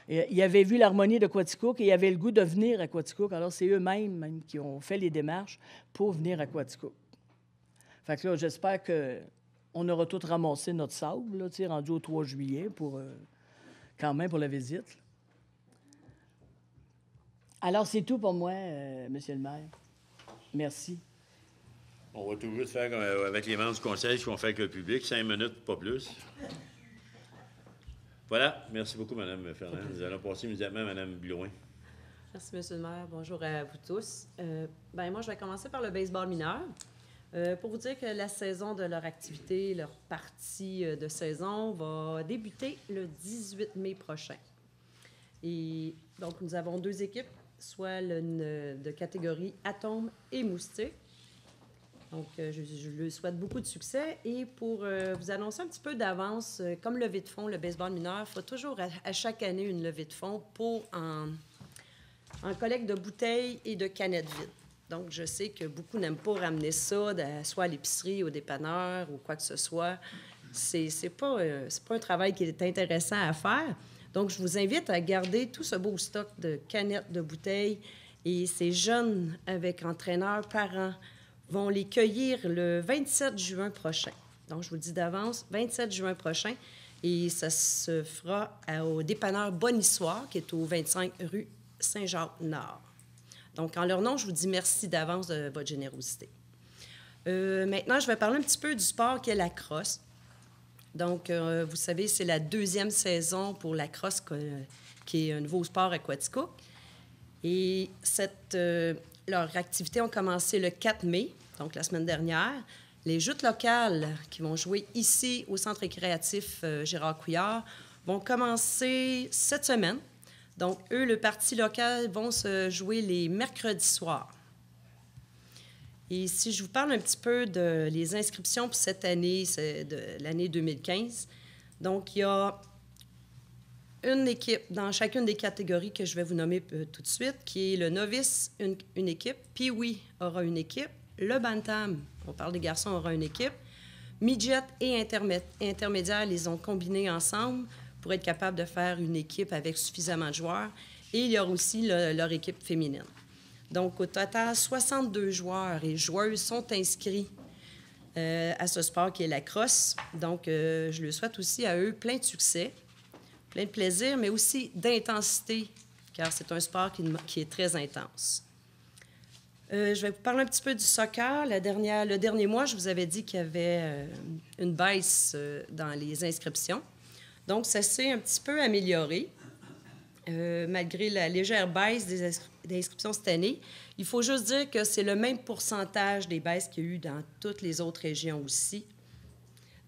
Ils avaient vu l'harmonie de Quaticook et ils avaient le goût de venir à Quaticook. Alors, c'est eux-mêmes même qui ont fait les démarches pour venir à Quaticook. Fait que là, j'espère qu'on aura tout ramassé notre sable, là, rendu au 3 juillet, quand même pour la visite. Alors, c'est tout pour moi, Monsieur le maire. Merci. On va toujours faire comme avec les membres du conseil, ce qu'on fait avec le public, 5 minutes, pas plus. Voilà. Merci beaucoup, Mme Fernand. Nous allons passer immédiatement à Mme Blouin. Merci, M. le maire. Bonjour à vous tous. Moi, je vais commencer par le baseball mineur. Pour vous dire que la saison de leur activité, leur partie de saison, va débuter le 18 mai prochain. Et donc, nous avons 2 équipes, soit de catégorie Atome et Moustique. Donc, je lui souhaite beaucoup de succès. Et pour vous annoncer un petit peu d'avance, comme levée de fonds, le baseball mineur, il faut toujours à chaque année une levée de fonds pour en collecte de bouteilles et de canettes vides. Donc, je sais que beaucoup n'aiment pas ramener ça, soit à l'épicerie, au dépanneur ou quoi que ce soit. C'est pas un travail qui est intéressant à faire. Donc, je vous invite à garder tout ce beau stock de canettes, de bouteilles. Et ces jeunes, avec entraîneurs, parents, vont les cueillir le 27 juin prochain. Donc, je vous le dis d'avance, 27 juin prochain. Et ça se fera au dépanneur Bonissoir, qui est au 25 rue Saint-Jacques-Nord. Donc, en leur nom, je vous dis merci d'avance de votre générosité. Maintenant, je vais parler un petit peu du sport qui est la crosse. Donc, vous savez, c'est la 2e saison pour la crosse, qui est un nouveau sport à Quaticook. Et leurs activités ont commencé le 4 mai, donc la semaine dernière. Les joutes locales qui vont jouer ici au Centre récréatif Gérard Couillard vont commencer cette semaine. Donc, eux, le parti local, vont se jouer les mercredis soirs. Et si je vous parle un petit peu de les inscriptions pour cette année, c'est de l'année 2015. Donc, il y a une équipe dans chacune des catégories que je vais vous nommer tout de suite, qui est le novice, une équipe. Pee-wee aura une équipe. Le bantam, on parle des garçons, aura une équipe. Midget et intermédiaire, les ont combinés ensemble pour être capable de faire une équipe avec suffisamment de joueurs. Et il y aura aussi leur équipe féminine. Donc, au total, 62 joueurs et joueuses sont inscrits à ce sport qui est la crosse. Donc, je leur souhaite aussi à eux plein de succès, plein de plaisir, mais aussi d'intensité, car c'est un sport qui est très intense. Je vais vous parler un petit peu du soccer. Le dernier mois, je vous avais dit qu'il y avait une baisse dans les inscriptions. Donc, ça s'est un petit peu amélioré, malgré la légère baisse des inscriptions cette année. Il faut juste dire que c'est le même pourcentage des baisses qu'il y a eu dans toutes les autres régions aussi.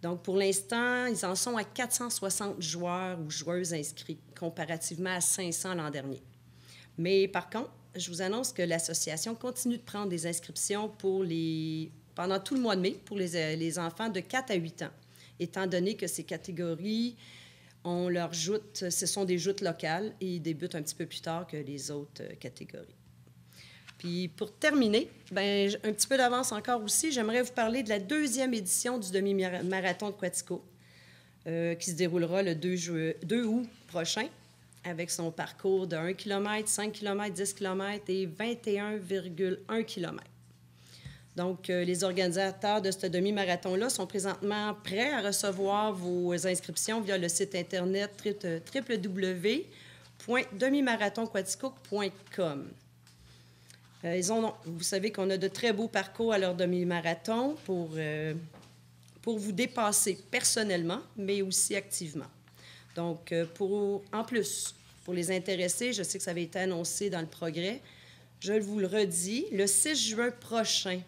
Donc, pour l'instant, ils en sont à 460 joueurs ou joueuses inscrits, comparativement à 500 l'an dernier. Mais par contre, je vous annonce que l'association continue de prendre des inscriptions pendant tout le mois de mai pour les enfants de 4 à 8 ans, étant donné que ces catégories, ce sont des joutes locales et ils débutent un petit peu plus tard que les autres catégories. Puis pour terminer, un petit peu d'avance encore aussi, j'aimerais vous parler de la 2e édition du demi-marathon de Quaticook, qui se déroulera le 2 août prochain, avec son parcours de 1 km, 5 km, 10 km et 21,1 km. Donc, les organisateurs de ce demi-marathon-là sont présentement prêts à recevoir vos inscriptions via le site Internet www.demi-marathonquaticook.com. Vous savez qu'on a de très beaux parcours à leur demi-marathon pour vous dépasser personnellement, mais aussi activement. Donc, en plus, pour les intéressés, je sais que ça avait été annoncé dans le progrès, je vous le redis, le 6 juin prochain,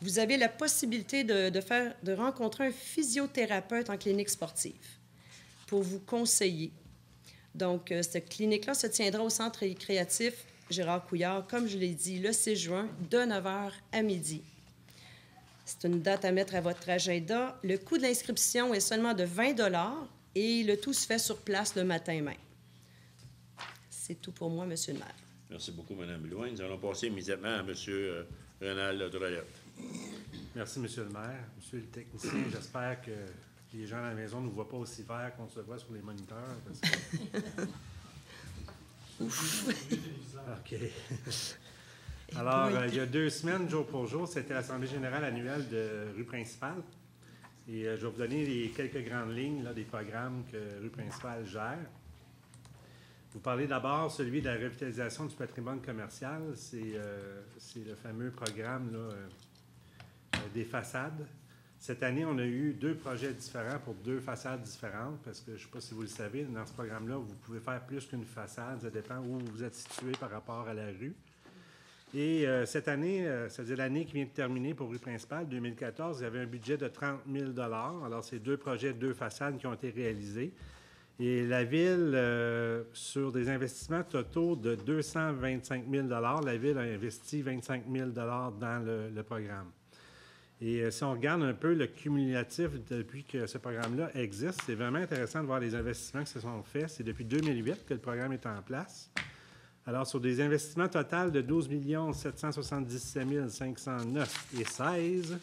vous avez la possibilité de rencontrer un physiothérapeute en clinique sportive pour vous conseiller. Donc, cette clinique-là se tiendra au Centre récréatif Gérard Couillard, comme je l'ai dit, le 6 juin, de 9h à midi. C'est une date à mettre à votre agenda. Le coût de l'inscription est seulement de 20 $ et le tout se fait sur place le matin même. C'est tout pour moi, Monsieur le maire. Merci beaucoup, Mme Blouin. Nous allons passer immédiatement à M. Renald Drolet. Merci, Monsieur le maire. Monsieur le technicien, j'espère que les gens à la maison ne nous voient pas aussi vert qu'on se voit sur les moniteurs. Parce que... Ouf! OK. Alors, il y a 2 semaines, jour pour jour, c'était l'Assemblée générale annuelle de Rue Principale. Et je vais vous donner les quelques grandes lignes des programmes que Rue Principale gère. Vous parlez d'abord celui de la revitalisation du patrimoine commercial. C'est le fameux programme des façades. Cette année, on a eu 2 projets différents pour 2 façades différentes, parce que je ne sais pas si vous le savez, dans ce programme-là, vous pouvez faire plus qu'une façade, ça dépend où vous êtes situé par rapport à la rue. Et cette année, c'est-à-dire l'année qui vient de terminer pour Rue Principale, 2014, il y avait un budget de 30 000 $. Alors, c'est 2 projets, 2 façades qui ont été réalisés. Et la Ville, sur des investissements totaux de 225 000 $, la Ville a investi 25 000 $ dans le programme. Et si on regarde un peu le cumulatif depuis que ce programme-là existe, c'est vraiment intéressant de voir les investissements qui se sont faits. C'est depuis 2008 que le programme est en place. Alors, sur des investissements totaux de 12 777 509 et 16,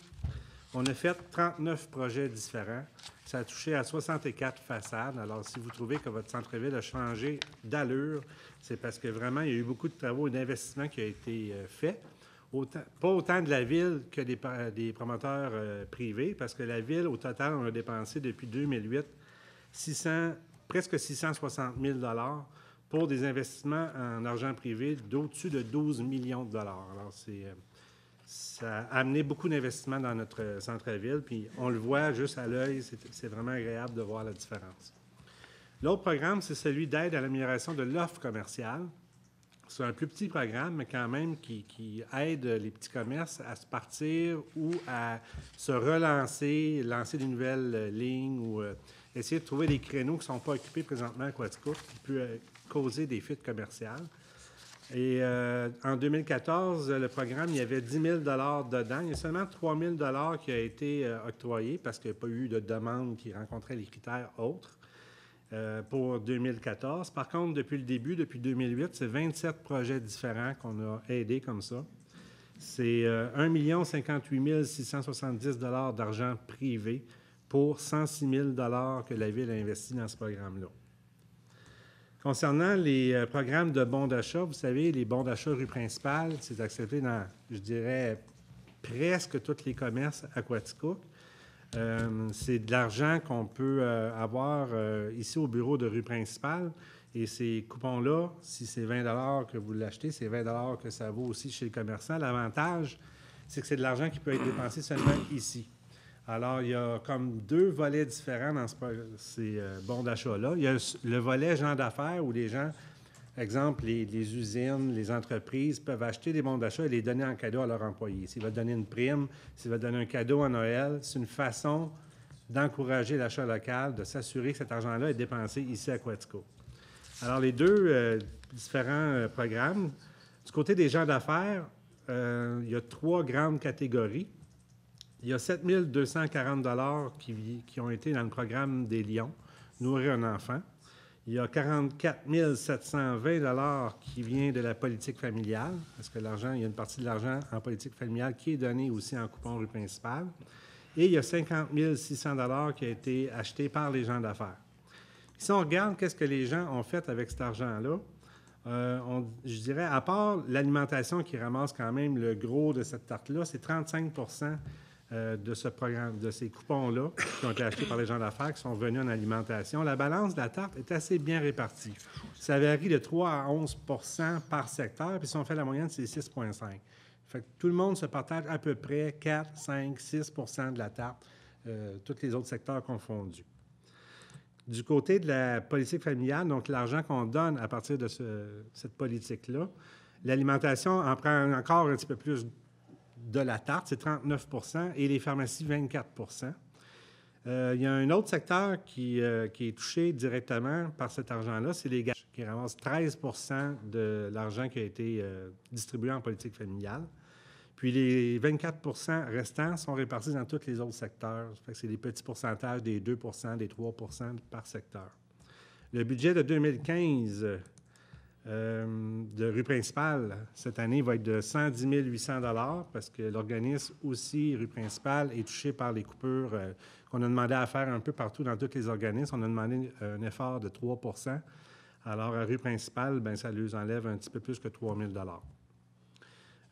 on a fait 39 projets différents. Ça a touché à 64 façades. Alors, si vous trouvez que votre centre-ville a changé d'allure, c'est parce que vraiment, il y a eu beaucoup de travaux et d'investissements qui ont été faits. Pas autant de la Ville que des promoteurs privés, parce que la Ville, au total, on a dépensé depuis 2008 presque 660 000 pour des investissements en argent privé d'au-dessus de 12 millions de dollars. Alors, ça a amené beaucoup d'investissements dans notre centre-ville, puis on le voit juste à l'œil, c'est vraiment agréable de voir la différence. L'autre programme, c'est celui d'aide à l'amélioration de l'offre commerciale. C'est un plus petit programme, mais quand même qui aide les petits commerces à se partir ou à se relancer, lancer des nouvelles lignes ou essayer de trouver des créneaux qui ne sont pas occupés présentement à Quaticook, qui peuvent causer des fuites commerciales. Et en 2014, le programme, il y avait 10 000 dedans. Il y a seulement 3 000 qui a été octroyé parce qu'il n'y a pas eu de demande qui rencontrait les critères autres. Pour 2014. Par contre, depuis le début, depuis 2008, c'est 27 projets différents qu'on a aidés comme ça. C'est 1 058 670 d'argent privé pour 106 000 que la Ville a investi dans ce programme-là. Concernant les programmes de bons d'achat, vous savez, les bons d'achat rue principale, c'est accepté dans, je dirais, presque tous les commerces à Quaticook. C'est de l'argent qu'on peut avoir ici au bureau de rue principale. Et ces coupons-là, si c'est 20 que vous l'achetez, c'est 20 que ça vaut aussi chez le commerçant. L'avantage, c'est que c'est de l'argent qui peut être dépensé seulement ici. Alors, il y a comme deux volets différents dans ces bons d'achat-là. Il y a le volet gens d'affaires où les gens, exemple, les usines, les entreprises peuvent acheter des bons d'achat et les donner en cadeau à leurs employés. S'ils veulent donner une prime, s'ils veulent donner un cadeau à Noël, c'est une façon d'encourager l'achat local, de s'assurer que cet argent-là est dépensé ici à Quaticook. Alors, les deux différents programmes. Du côté des gens d'affaires, il y a 3 grandes catégories. Il y a 7 240 qui ont été dans le programme des Lions, Nourrir un enfant. Il y a 44 720 qui vient de la politique familiale, parce que l'argent, il y a une partie de l'argent en politique familiale qui est donnée aussi en coupon rue principale. Et il y a 50 600 qui a été acheté par les gens d'affaires. Si on regarde qu'est-ce que les gens ont fait avec cet argent-là, je dirais, à part l'alimentation qui ramasse quand même le gros de cette tarte-là, c'est 35 de ce programme, de ces coupons-là qui ont été achetés par les gens d'affaires qui sont venus en alimentation. La balance de la tarte est assez bien répartie. Ça varie de 3 à 11 par secteur, puis si on fait la moyenne, c'est 6,5. Fait que tout le monde se partage à peu près 4, 5, 6 de la tarte, tous les autres secteurs confondus. Du côté de la politique familiale, donc l'argent qu'on donne à partir de cette politique-là, l'alimentation en prend encore un petit peu plus de la tarte, c'est 39 et les pharmacies, 24 il y a un autre secteur qui est touché directement par cet argent-là, c'est les gages, qui ramassent 13 de l'argent qui a été distribué en politique familiale. Puis les 24 restants sont répartis dans tous les autres secteurs. Ça fait que c'est des petits pourcentages, des 2 des 3 par secteur. Le budget de 2015 de rue principale, cette année, va être de 110 800 parce que l'organisme aussi, rue principale, est touché par les coupures qu'on a demandé à faire un peu partout dans tous les organismes. On a demandé un effort de 3 Alors, à rue principale, bien, ça lui enlève un petit peu plus que 3 000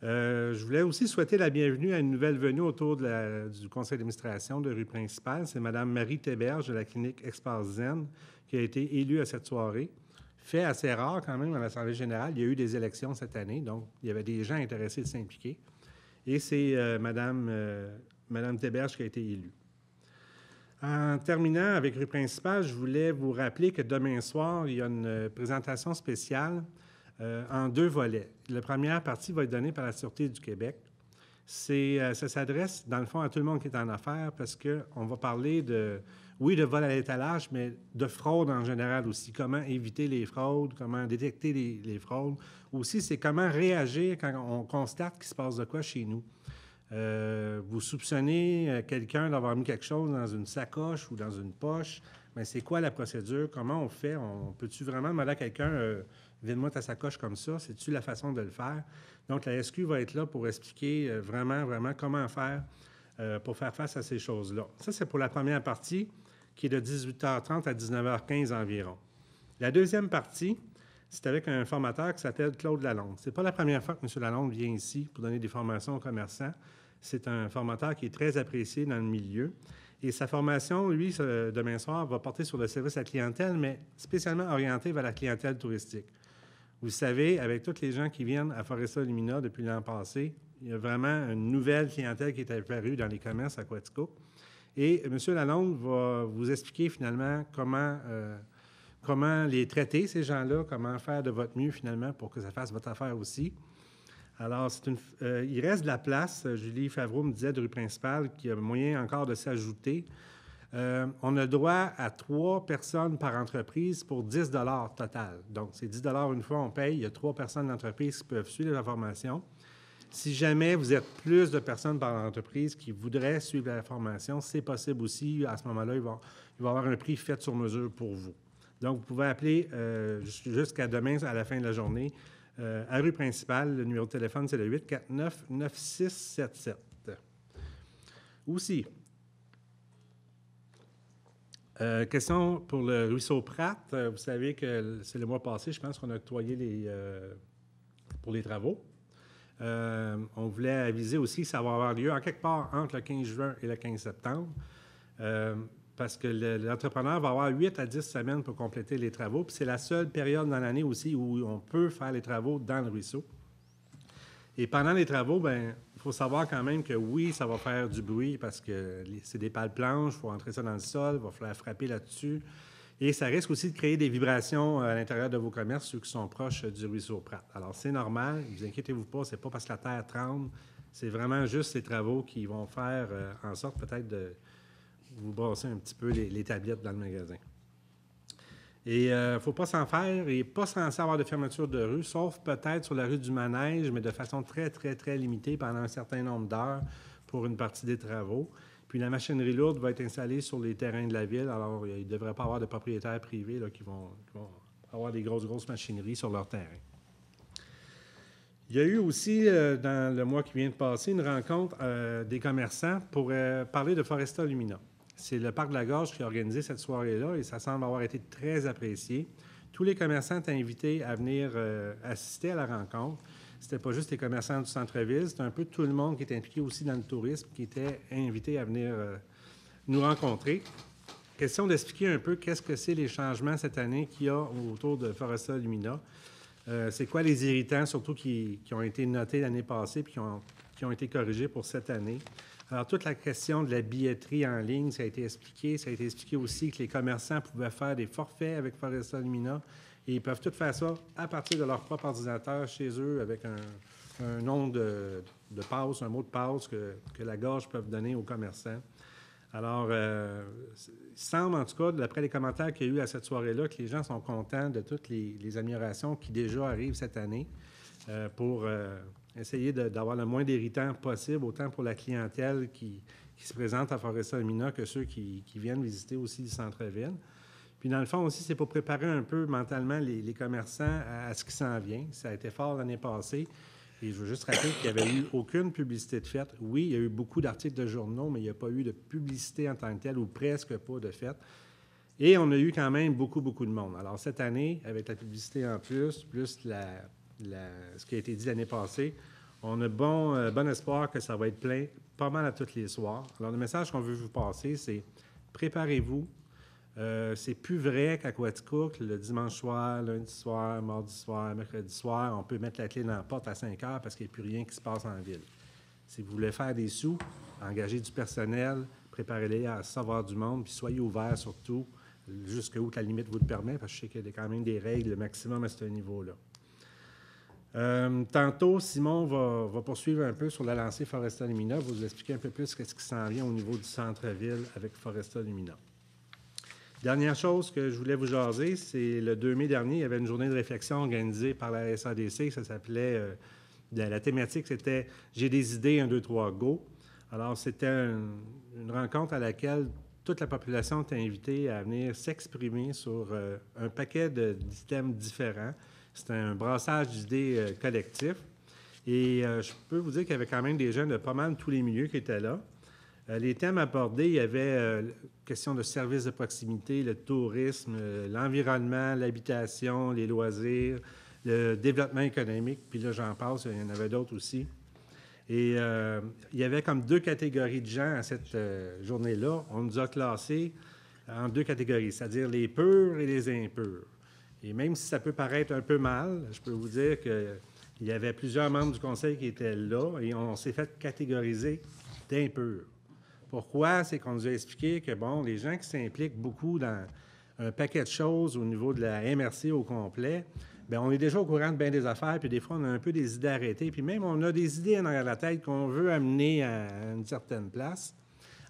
je voulais aussi souhaiter la bienvenue à une nouvelle venue autour du conseil d'administration de rue principale. C'est Mme Marie Théberge de la clinique Espace Zen qui a été élue à cette soirée. Fait assez rare quand même à l'Assemblée générale. Il y a eu des élections cette année, donc il y avait des gens intéressés de s'impliquer. Et c'est Mme Théberge qui a été élue. En terminant avec rue principale, je voulais vous rappeler que demain soir, il y a une présentation spéciale en 2 volets. La première partie va être donnée par la Sûreté du Québec. Ça s'adresse, dans le fond, à tout le monde qui est en affaires parce qu'on va parler de vol à l'étalage, mais de fraude en général aussi. Comment éviter les fraudes, comment détecter les fraudes. Aussi, c'est comment réagir quand on constate qu'il se passe de quoi chez nous. Vous soupçonnez quelqu'un d'avoir mis quelque chose dans une sacoche ou dans une poche. Bien, c'est quoi la procédure? Comment on fait? On peut-tu vraiment demander à quelqu'un vide-moi ta sacoche comme ça? C'est-tu la façon de le faire? Donc, la SQ va être là pour expliquer vraiment comment faire pour faire face à ces choses-là. Ça, c'est pour la première partie qui est de 18h30 à 19h15 environ. La deuxième partie, c'est avec un formateur qui s'appelle Claude Lalonde. Ce n'est pas la première fois que M. Lalonde vient ici pour donner des formations aux commerçants. C'est un formateur qui est très apprécié dans le milieu. Et sa formation, lui, demain soir, va porter sur le service à la clientèle, mais spécialement orienté vers la clientèle touristique. Vous savez, avec tous les gens qui viennent à Foresta Lumina depuis l'an passé, il y a vraiment une nouvelle clientèle qui est apparue dans les commerces à Quaticook. Et M. Lalonde va vous expliquer finalement comment les traiter, ces gens-là, comment faire de votre mieux finalement pour que ça fasse votre affaire aussi. Alors, il reste de la place. Julie Favreau me disait de rue principale qu'il y a moyen encore de s'ajouter. On a droit à 3 personnes par entreprise pour 10 $ total. Donc, c'est 10 $ une fois, on paye. Il y a 3 personnes d'entreprise qui peuvent suivre la formation. Si jamais vous êtes plus de personnes par entreprise qui voudraient suivre la formation, c'est possible aussi. À ce moment-là, il va y avoir un prix fait sur mesure pour vous. Donc, vous pouvez appeler jusqu'à demain, à la fin de la journée, à rue principale. Le numéro de téléphone, c'est le 849-9677. Aussi, question pour le ruisseau Pratt. Vous savez que c'est le mois passé, je pense qu'on a octroyé pour les travaux. On voulait aviser aussi que ça va avoir lieu en quelque part entre le 15 juin et le 15 septembre. Parce que l'entrepreneur va avoir 8 à 10 semaines pour compléter les travaux. Puis c'est la seule période dans l'année aussi où on peut faire les travaux dans le ruisseau. Et pendant les travaux, bien, il faut savoir quand même que oui, ça va faire du bruit parce que c'est des pales planches, il faut entrer ça dans le sol, il va falloir frapper là-dessus. Et ça risque aussi de créer des vibrations à l'intérieur de vos commerces, ceux qui sont proches du ruisseau Pratt. Alors, c'est normal, ne vous inquiétez-vous pas, c'est pas parce que la terre tremble, c'est vraiment juste ces travaux qui vont faire en sorte peut-être de vous brasser un petit peu les tablettes dans le magasin. Et il ne faut pas s'en faire et pas censé avoir de fermeture de rue, sauf peut-être sur la rue du Manège, mais de façon très, très, très limitée pendant un certain nombre d'heures pour une partie des travaux. Puis la machinerie lourde va être installée sur les terrains de la ville. Alors, il ne devrait pas avoir de propriétaires privés là, qui vont avoir des grosses machineries sur leur terrain. Il y a eu aussi, dans le mois qui vient de passer, une rencontre des commerçants pour parler de Foresta Lumina. C'est le Parc de la Gorge qui a organisé cette soirée-là et ça semble avoir été très apprécié. Tous les commerçants étaient invités à venir assister à la rencontre. C'était pas juste les commerçants du centre-ville, c'était un peu tout le monde qui était impliqué aussi dans le tourisme qui était invité à venir nous rencontrer. Question d'expliquer un peu qu'est-ce que c'est les changements cette année qu'il y a autour de Foresta Lumina. C'est quoi les irritants, surtout qui ont été notés l'année passée puis qui ont été corrigés pour cette année. Alors, toute la question de la billetterie en ligne, ça a été expliqué. Ça a été expliqué aussi que les commerçants pouvaient faire des forfaits avec Foresta Lumina et ils peuvent tout faire ça à partir de leur propre ordinateur chez eux avec un nom de passe, un mot de passe que la Gorge peuvent donner aux commerçants. Alors, il semble, en tout cas, d'après les commentaires qu'il y a eu à cette soirée-là, que les gens sont contents de toutes les améliorations qui déjà arrivent cette année pour essayer d'avoir le moins d'irritants possible, autant pour la clientèle qui se présente à Foresta Lumina que ceux qui viennent visiter aussi le centre-ville. Puis, dans le fond aussi, c'est pour préparer un peu mentalement les commerçants à ce qui s'en vient. Ça a été fort l'année passée. Et je veux juste rappeler qu'il n'y avait eu aucune publicité de fête. Oui, il y a eu beaucoup d'articles de journaux, mais il n'y a pas eu de publicité en tant que telle ou presque pas de fête. Et on a eu quand même beaucoup de monde. Alors, cette année, avec la publicité en plus ce qui a été dit l'année passée, on a bon espoir que ça va être plein pas mal à tous les soirs. Alors, le message qu'on veut vous passer, c'est préparez-vous. C'est plus vrai qu'à Quaticook, le dimanche soir, lundi soir, mardi soir, mercredi soir, on peut mettre la clé dans la porte à 5 heures parce qu'il n'y a plus rien qui se passe en ville. Si vous voulez faire des sous, engagez du personnel, préparez-les à savoir du monde, puis soyez ouverts surtout jusqu'où la limite vous le permet, parce que je sais qu'il y a quand même des règles maximum à ce niveau-là. Tantôt, Simon va poursuivre un peu sur la lancée Foresta Lumina, vous expliquer un peu plus ce qui s'en vient au niveau du centre-ville avec Foresta Lumina. Dernière chose que je voulais vous jaser, c'est le 2 mai dernier, il y avait une journée de réflexion organisée par la SADC, ça s'appelait La thématique, c'était « J'ai des idées, 1, 2, 3, go ». Alors, c'était une rencontre à laquelle toute la population était invitée à venir s'exprimer sur un paquet d'items différents. C'était un brassage d'idées collectif. Et je peux vous dire qu'il y avait quand même des gens de pas mal tous les milieux qui étaient là. Les thèmes abordés, il y avait question de services de proximité, le tourisme, l'environnement, l'habitation, les loisirs, le développement économique, puis là, j'en passe, il y en avait d'autres aussi. Et il y avait comme 2 catégories de gens à cette journée-là. On nous a classés en 2 catégories, c'est-à-dire les purs et les impurs. Et même si ça peut paraître un peu mal, je peux vous dire qu'il y avait plusieurs membres du conseil qui étaient là et on s'est fait catégoriser d'impurs. Pourquoi? C'est qu'on nous a expliqué que, bon, les gens qui s'impliquent beaucoup dans un paquet de choses au niveau de la MRC au complet, bien, on est déjà au courant de bien des affaires, puis des fois, on a un peu des idées arrêtées, puis même, on a des idées dans la tête qu'on veut amener à une certaine place.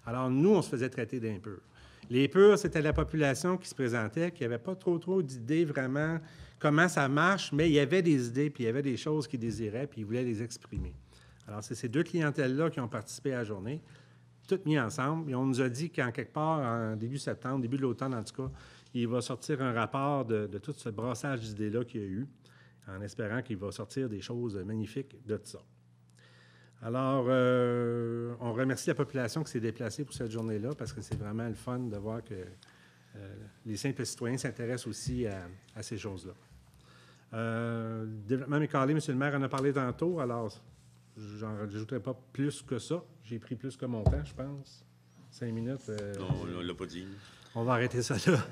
Alors, nous, on se faisait traiter d'impurs. Les purs, c'était la population qui se présentait, qui n'avait pas trop d'idées vraiment comment ça marche, mais il y avait des idées, puis il y avait des choses qu'ils désiraient, puis ils voulaient les exprimer. Alors, c'est ces 2 clientèles-là qui ont participé à la journée, toutes mis ensemble, et on nous a dit qu'en quelque part, en début septembre, début de l'automne en tout cas, il va sortir un rapport de tout ce brassage d'idées-là qu'il y a eu, en espérant qu'il va sortir des choses magnifiques de tout ça. Alors, on remercie la population qui s'est déplacée pour cette journée-là, parce que c'est vraiment le fun de voir que les simples citoyens s'intéressent aussi à ces choses-là. Développement mécanique, M. le maire en a parlé tantôt, alors j'en rajouterai pas plus que ça. J'ai pris plus que mon temps, je pense. 5 minutes. Non, on ne l'a pas dit. On va arrêter ça là.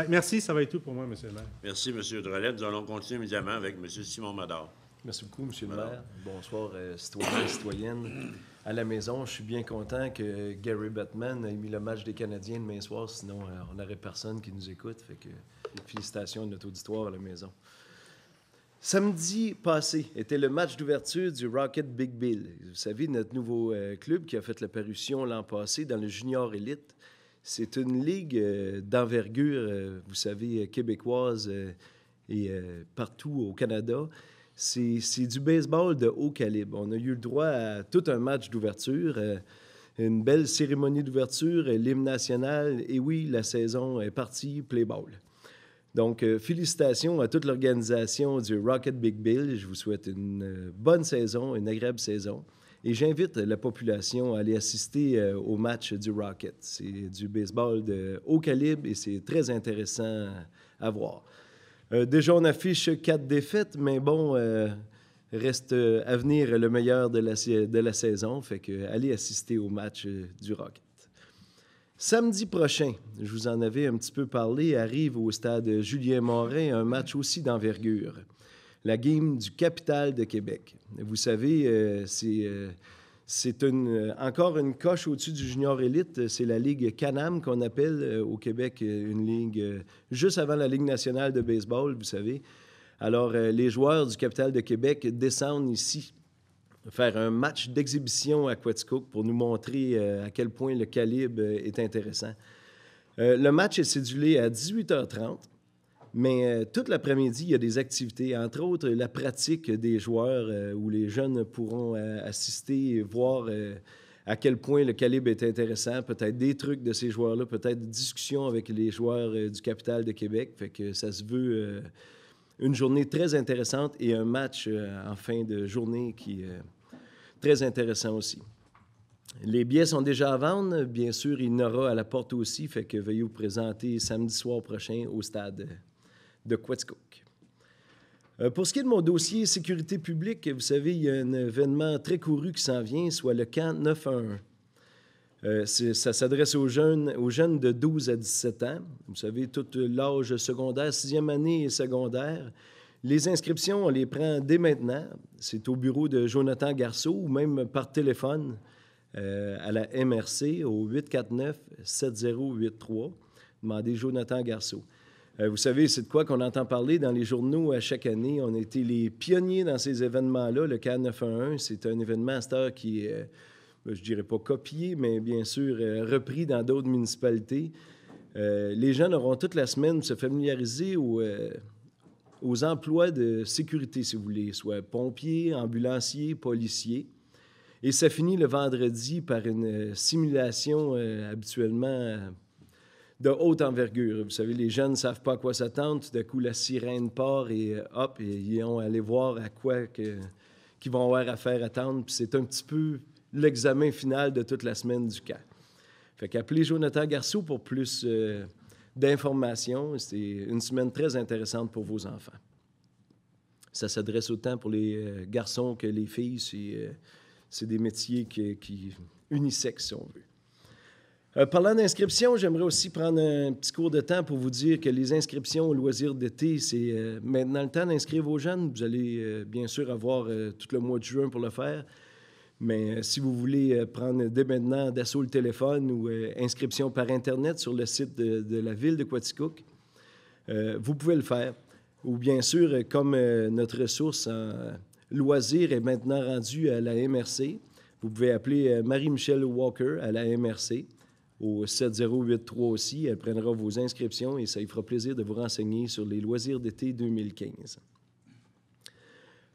Merci, ça va être tout pour moi, M. le maire. Merci, M. Drolet. Nous allons continuer immédiatement avec M. Simon Mador. Merci beaucoup, M. le maire. Bonsoir, citoyens et citoyennes. À la maison, je suis bien content que Gary Bettman ait mis le match des Canadiens demain soir, sinon on n'aurait personne qui nous écoute. Fait que félicitations à notre auditoire à la maison. Samedi passé était le match d'ouverture du Rocket Big Bill. Vous savez, notre nouveau club qui a fait l'apparition l'an passé dans le Junior Elite. C'est une ligue d'envergure, vous savez, québécoise et partout au Canada. C'est du baseball de haut calibre. On a eu le droit à tout un match d'ouverture, une belle cérémonie d'ouverture, l'hymne national, et oui, la saison est partie, play ball. Donc, félicitations à toute l'organisation du Rocket Big Bill. Je vous souhaite une bonne saison, une agréable saison. Et j'invite la population à aller assister au match du Rocket. C'est du baseball de haut calibre et c'est très intéressant à voir. Déjà, on affiche 4 défaites, mais bon, reste à venir le meilleur de la saison. Fait que allez assister au match du Rocket. Samedi prochain, je vous en avais un petit peu parlé, arrive au stade Julien-Morin un match aussi d'envergure. La game du Capital de Québec. Vous savez, c'est encore une coche au-dessus du Junior Elite. C'est la Ligue Can-Am qu'on appelle au Québec, une ligue juste avant la Ligue nationale de baseball, vous savez. Alors, les joueurs du Capital de Québec descendent ici faire un match d'exhibition à Quaticook pour nous montrer à quel point le calibre est intéressant. Le match est cédulé à 18h30. Mais toute l'après-midi, il y a des activités, entre autres la pratique des joueurs où les jeunes pourront assister et voir à quel point le calibre est intéressant, peut-être des trucs de ces joueurs-là, peut-être des discussions avec les joueurs du Capital de Québec. Fait que ça se veut une journée très intéressante et un match en fin de journée qui est très intéressant aussi. Les billets sont déjà à vendre. Bien sûr, il y en aura à la porte aussi. Fait que veuillez vous présenter samedi soir prochain au stade de Quaticook. Pour ce qui est de mon dossier sécurité publique, vous savez, il y a un événement très couru qui s'en vient, soit le camp 911. Ça s'adresse aux jeunes de 12 à 17 ans. Vous savez, tout l'âge secondaire, 6e année et secondaire. Les inscriptions, on les prend dès maintenant. C'est au bureau de Jonathan Garceau ou même par téléphone à la MRC au 849-7083. Demandez Jonathan Garceau. Vous savez, c'est de quoi qu'on entend parler dans les journaux à chaque année. On a été les pionniers dans ces événements-là. Le CAN 911, c'est un événement à cette heure qui est, je dirais pas copié, mais bien sûr repris dans d'autres municipalités. Les jeunes auront toute la semaine se familiariser aux emplois de sécurité, si vous voulez, soit pompiers, ambulanciers, policiers. Et ça finit le vendredi par une simulation habituellement de haute envergure. Vous savez, les jeunes ne savent pas à quoi s'attendre. Tout d'un coup, la sirène part et hop, ils vont aller voir à quoi qu'ils vont avoir à faire attendre. Puis c'est un petit peu l'examen final de toute la semaine du camp. Fait qu'appelez Jonathan Garceau pour plus d'informations. C'est une semaine très intéressante pour vos enfants. Ça s'adresse autant pour les garçons que les filles. C'est des métiers qui unisexes, si on veut. Parlant d'inscription, j'aimerais aussi prendre un petit cours de temps pour vous dire que les inscriptions aux loisirs d'été, c'est maintenant le temps d'inscrire vos jeunes. Vous allez bien sûr avoir tout le mois de juin pour le faire. Mais si vous voulez prendre dès maintenant d'assaut le téléphone ou inscription par Internet sur le site de la ville de Quaticook, vous pouvez le faire. Ou bien sûr, comme notre ressource en loisirs est maintenant rendue à la MRC, vous pouvez appeler Marie-Michelle Walker à la MRC au 7083 aussi. Elle prendra vos inscriptions et ça lui fera plaisir de vous renseigner sur les loisirs d'été 2015.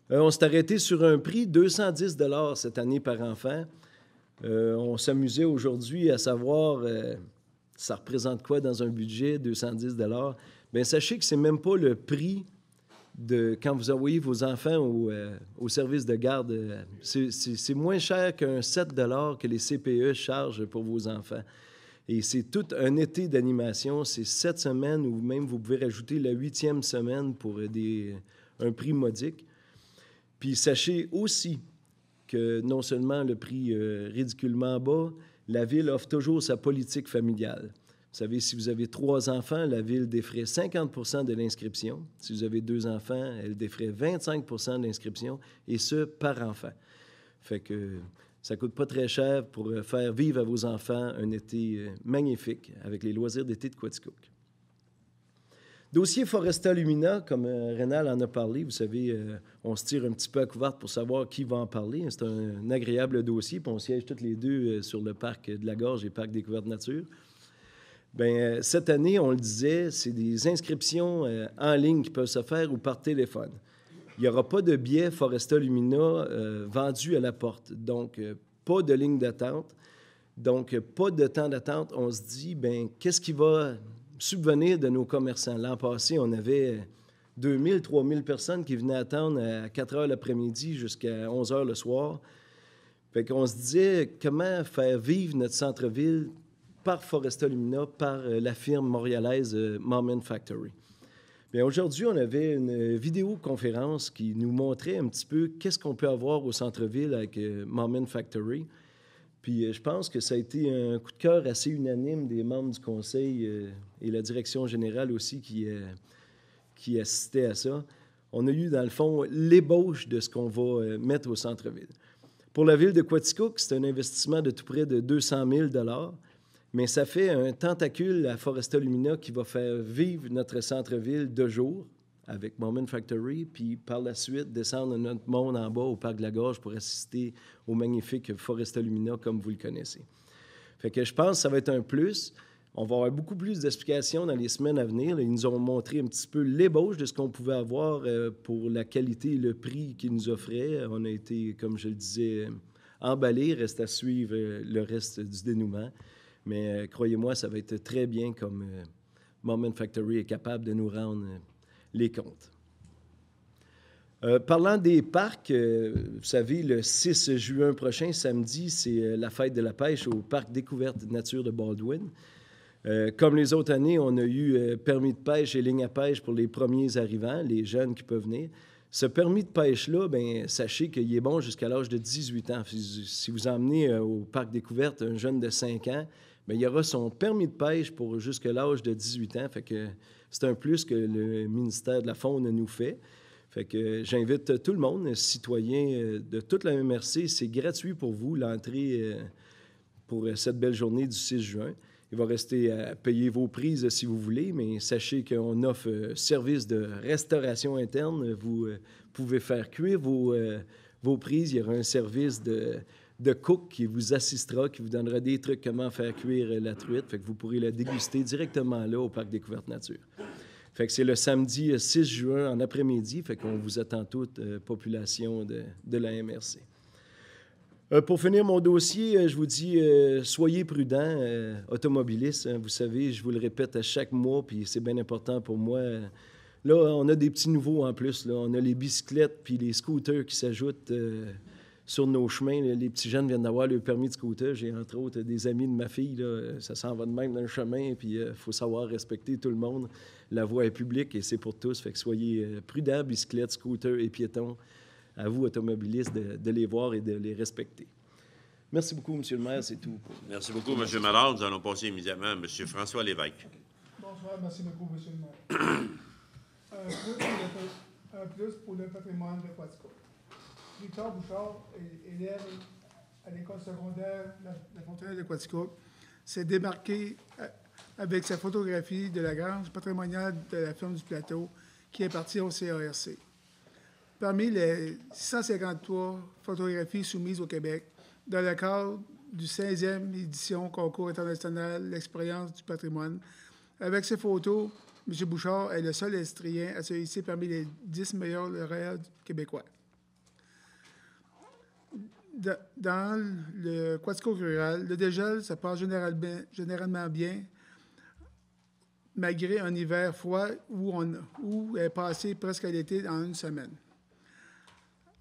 On s'est arrêté sur un prix, 210 $ cette année par enfant. On s'amusait aujourd'hui à savoir, ça représente quoi dans un budget, 210 $? Bien, sachez que ce n'est même pas le prix de quand vous envoyez vos enfants au service de garde. C'est moins cher qu'un 7 $ que les CPE chargent pour vos enfants. Et c'est tout un été d'animation. C'est 7 semaines ou même vous pouvez rajouter la 8e semaine pour un prix modique. Puis sachez aussi que non seulement le prix ridiculement bas, la Ville offre toujours sa politique familiale. Vous savez, si vous avez 3 enfants, la Ville défraie 50 % de l'inscription. Si vous avez 2 enfants, elle défraie 25 % de l'inscription, et ce, par enfant. Fait que ça ne coûte pas très cher pour faire vivre à vos enfants un été magnifique avec les loisirs d'été de Quaticook. Dossier Foresta Lumina, comme Rénal en a parlé, vous savez, on se tire un petit peu à couverte pour savoir qui va en parler. C'est un agréable dossier, puis on siège tous les deux sur le parc de la Gorge et parc Découverte Nature. Bien, cette année, on le disait, c'est des inscriptions en ligne qui peuvent se faire ou par téléphone. Il n'y aura pas de billets Foresta Lumina vendus à la porte, donc pas de ligne d'attente, donc pas de temps d'attente. On se dit, bien, qu'est-ce qui va subvenir de nos commerçants? L'an passé, on avait 2000, 3000 personnes qui venaient attendre à 4 heures l'après-midi jusqu'à 11 heures le soir. Fait qu'on se disait, comment faire vivre notre centre-ville par Foresta Lumina, par la firme montréalaise Moment Factory. Bien, aujourd'hui, on avait une vidéoconférence qui nous montrait un petit peu qu'est-ce qu'on peut avoir au centre-ville avec Moment Factory. Puis je pense que ça a été un coup de cœur assez unanime des membres du conseil et la direction générale aussi qui assistait à ça. On a eu, dans le fond, l'ébauche de ce qu'on va mettre au centre-ville. Pour la ville de Quaticook, c'est un investissement de tout près de 200 000 $. Mais ça fait un tentacule à Foresta Lumina qui va faire vivre notre centre-ville de jour avec Moment Factory, puis par la suite descendre notre monde en bas au Parc de la Gorge pour assister au magnifique Foresta Lumina comme vous le connaissez. Fait que je pense que ça va être un plus. On va avoir beaucoup plus d'explications dans les semaines à venir. Ils nous ont montré un petit peu l'ébauche de ce qu'on pouvait avoir pour la qualité et le prix qu'ils nous offraient. On a été, comme je le disais, emballés. Reste à suivre le reste du dénouement. Mais croyez-moi, ça va être très bien comme Moment Factory est capable de nous rendre les comptes. Parlant des parcs, vous savez, le 6 juin prochain, samedi, c'est la fête de la pêche au Parc Découverte Nature de Baldwin. Comme les autres années, on a eu permis de pêche et ligne à pêche pour les premiers arrivants, les jeunes qui peuvent venir. Ce permis de pêche-là, bien, sachez qu'il est bon jusqu'à l'âge de 18 ans. Si vous emmenez au Parc Découverte un jeune de 5 ans, bien, il aura son permis de pêche pour jusqu'à l'âge de 18 ans. Fait que c'est un plus que le ministère de la Faune nous fait. Fait que j'invite tout le monde, citoyens de toute la MRC, c'est gratuit pour vous, l'entrée pour cette belle journée du 6 juin. Il va rester à payer vos prises si vous voulez, mais sachez qu'on offre service de restauration interne. Vous pouvez faire cuire vos prises. Il y aura un service de cook qui vous assistera, qui vous donnera des trucs comment faire cuire la truite. Fait que vous pourrez la déguster directement là au Parc Découverte Nature. Fait que c'est le samedi 6 juin en après-midi. Fait qu'on vous attend toute, population de la MRC. Pour finir mon dossier, je vous dis, soyez prudents, automobilistes. Hein, vous savez, je vous le répète à chaque mois, puis c'est bien important pour moi. Là, on a des petits nouveaux en plus. Là. On a les bicyclettes puis les scooters qui s'ajoutent sur nos chemins. Là. Les petits jeunes viennent d'avoir le permis de scooter. J'ai entre autres des amis de ma fille. Là. Ça s'en va de même dans le chemin, puis il faut savoir respecter tout le monde. La voie est publique et c'est pour tous. Fait que soyez prudents, bicyclettes, scooters et piétons. À vous, automobilistes, de les voir et de les respecter. Merci beaucoup, M. le maire. C'est tout. Merci beaucoup, M. Mallard. Nous allons passer immédiatement à M. François Lévesque. Bonsoir. Merci beaucoup, M. le maire. Un plus pour le patrimoine de Quatico. Victor Bouchard, élève à l'école secondaire La Fontaine de Quatico, s'est démarqué avec sa photographie de la grange patrimoniale de la ferme du Plateau qui est partie au CARC. Parmi les 153 photographies soumises au Québec, dans le cadre du 16e édition Concours international L'Expérience du patrimoine, avec ces photos, M. Bouchard est le seul Estrien à se hisser parmi les 10 meilleurs lauréats québécois. Dans le Quatico rural, le dégel se passe généralement bien, malgré un hiver froid où est passé presque à l'été en une semaine.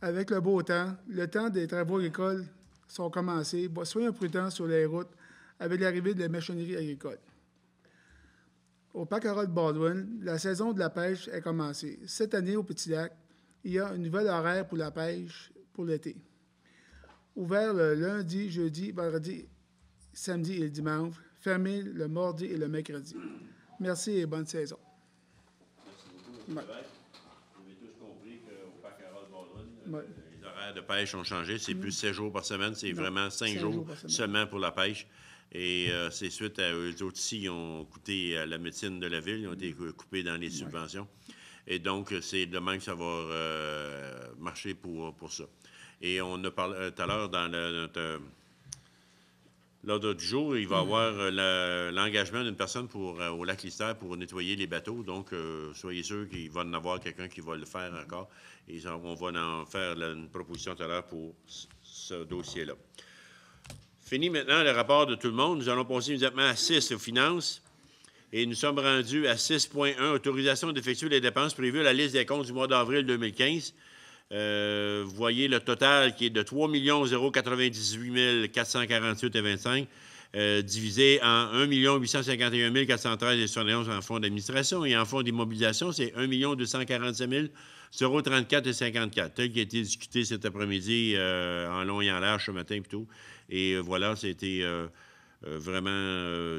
Avec le beau temps, le temps des travaux agricoles sont commencés. Soyons prudents sur les routes avec l'arrivée de la machinerie agricole. Au parc Harold Baldwin, la saison de la pêche est commencée. Cette année, au Petit Lac, il y a une nouvelle horaire pour la pêche pour l'été. Ouvert le lundi, jeudi, vendredi, samedi et le dimanche, fermé le mardi et le mercredi. Merci et bonne saison. Merci beaucoup, M. Lévesque. Vous avez tous compris qu'au parc Harold Baldwin, les horaires de pêche ont changé. C'est plus 7 jours par semaine, c'est vraiment 5 jours seulement pour la pêche. Et c'est suite à eux autres ici, ils ont coûté à la médecine de la ville, ils ont été coupés dans les subventions. Et donc, c'est de même que ça va marcher pour ça. Et on a parlé tout à l'heure dans notre l'ordre du jour, il va y avoir l'engagement d'une personne au lac Lister pour nettoyer les bateaux. Donc, soyez sûrs qu'il va en avoir quelqu'un qui va le faire encore. Et on va en faire une proposition tout à l'heure pour ce dossier-là. Fini maintenant le rapport de tout le monde. Nous allons passer immédiatement à 6 aux finances. Et nous sommes rendus à 6.1, autorisation d'effectuer les dépenses prévues à la liste des comptes du mois d'avril 2015. Vous voyez le total qui est de 3 098 448,25 divisé en 1 851 413,71 en fonds d'administration et en fonds d'immobilisation, c'est 1 247 034,54, tel qui a été discuté cet après-midi en long et en large ce matin plutôt. Et voilà, c'était vraiment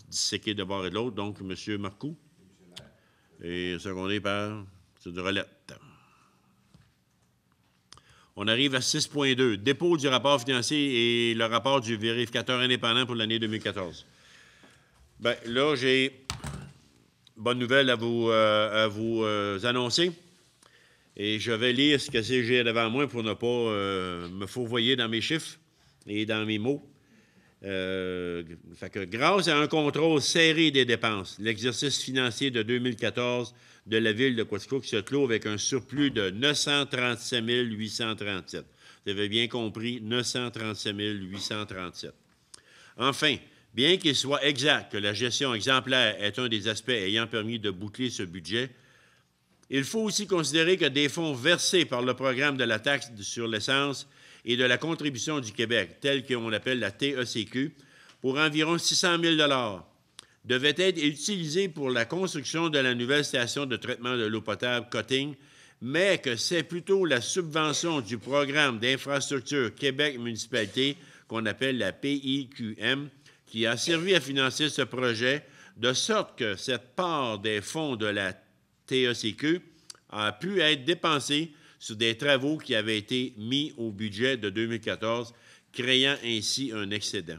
disséqué de bord et de l'autre. Donc, M. Marcoux, et secondé par M. de Rolette. On arrive à 6.2, dépôt du rapport financier et le rapport du vérificateur indépendant pour l'année 2014. Bien, là, j'ai bonne nouvelle à vous annoncer. Et je vais lire ce que j'ai devant moi pour ne pas me fourvoyer dans mes chiffres et dans mes mots. Fait que grâce à un contrôle serré des dépenses, l'exercice financier de 2014 de la ville de Quatico qui se clôt avec un surplus de 937 837. Vous avez bien compris, 937 837. Enfin, bien qu'il soit exact que la gestion exemplaire est un des aspects ayant permis de boucler ce budget, il faut aussi considérer que des fonds versés par le programme de la taxe sur l'essence et de la contribution du Québec, telle qu'on appelle la TECQ, pour environ 600 000 $ devaient être utilisés pour la construction de la nouvelle station de traitement de l'eau potable Cotting, mais que c'est plutôt la subvention du programme d'infrastructure Québec Municipalité, qu'on appelle la PIQM, qui a servi à financer ce projet, de sorte que cette part des fonds de la TECQ a pu être dépensée sur des travaux qui avaient été mis au budget de 2014, créant ainsi un excédent.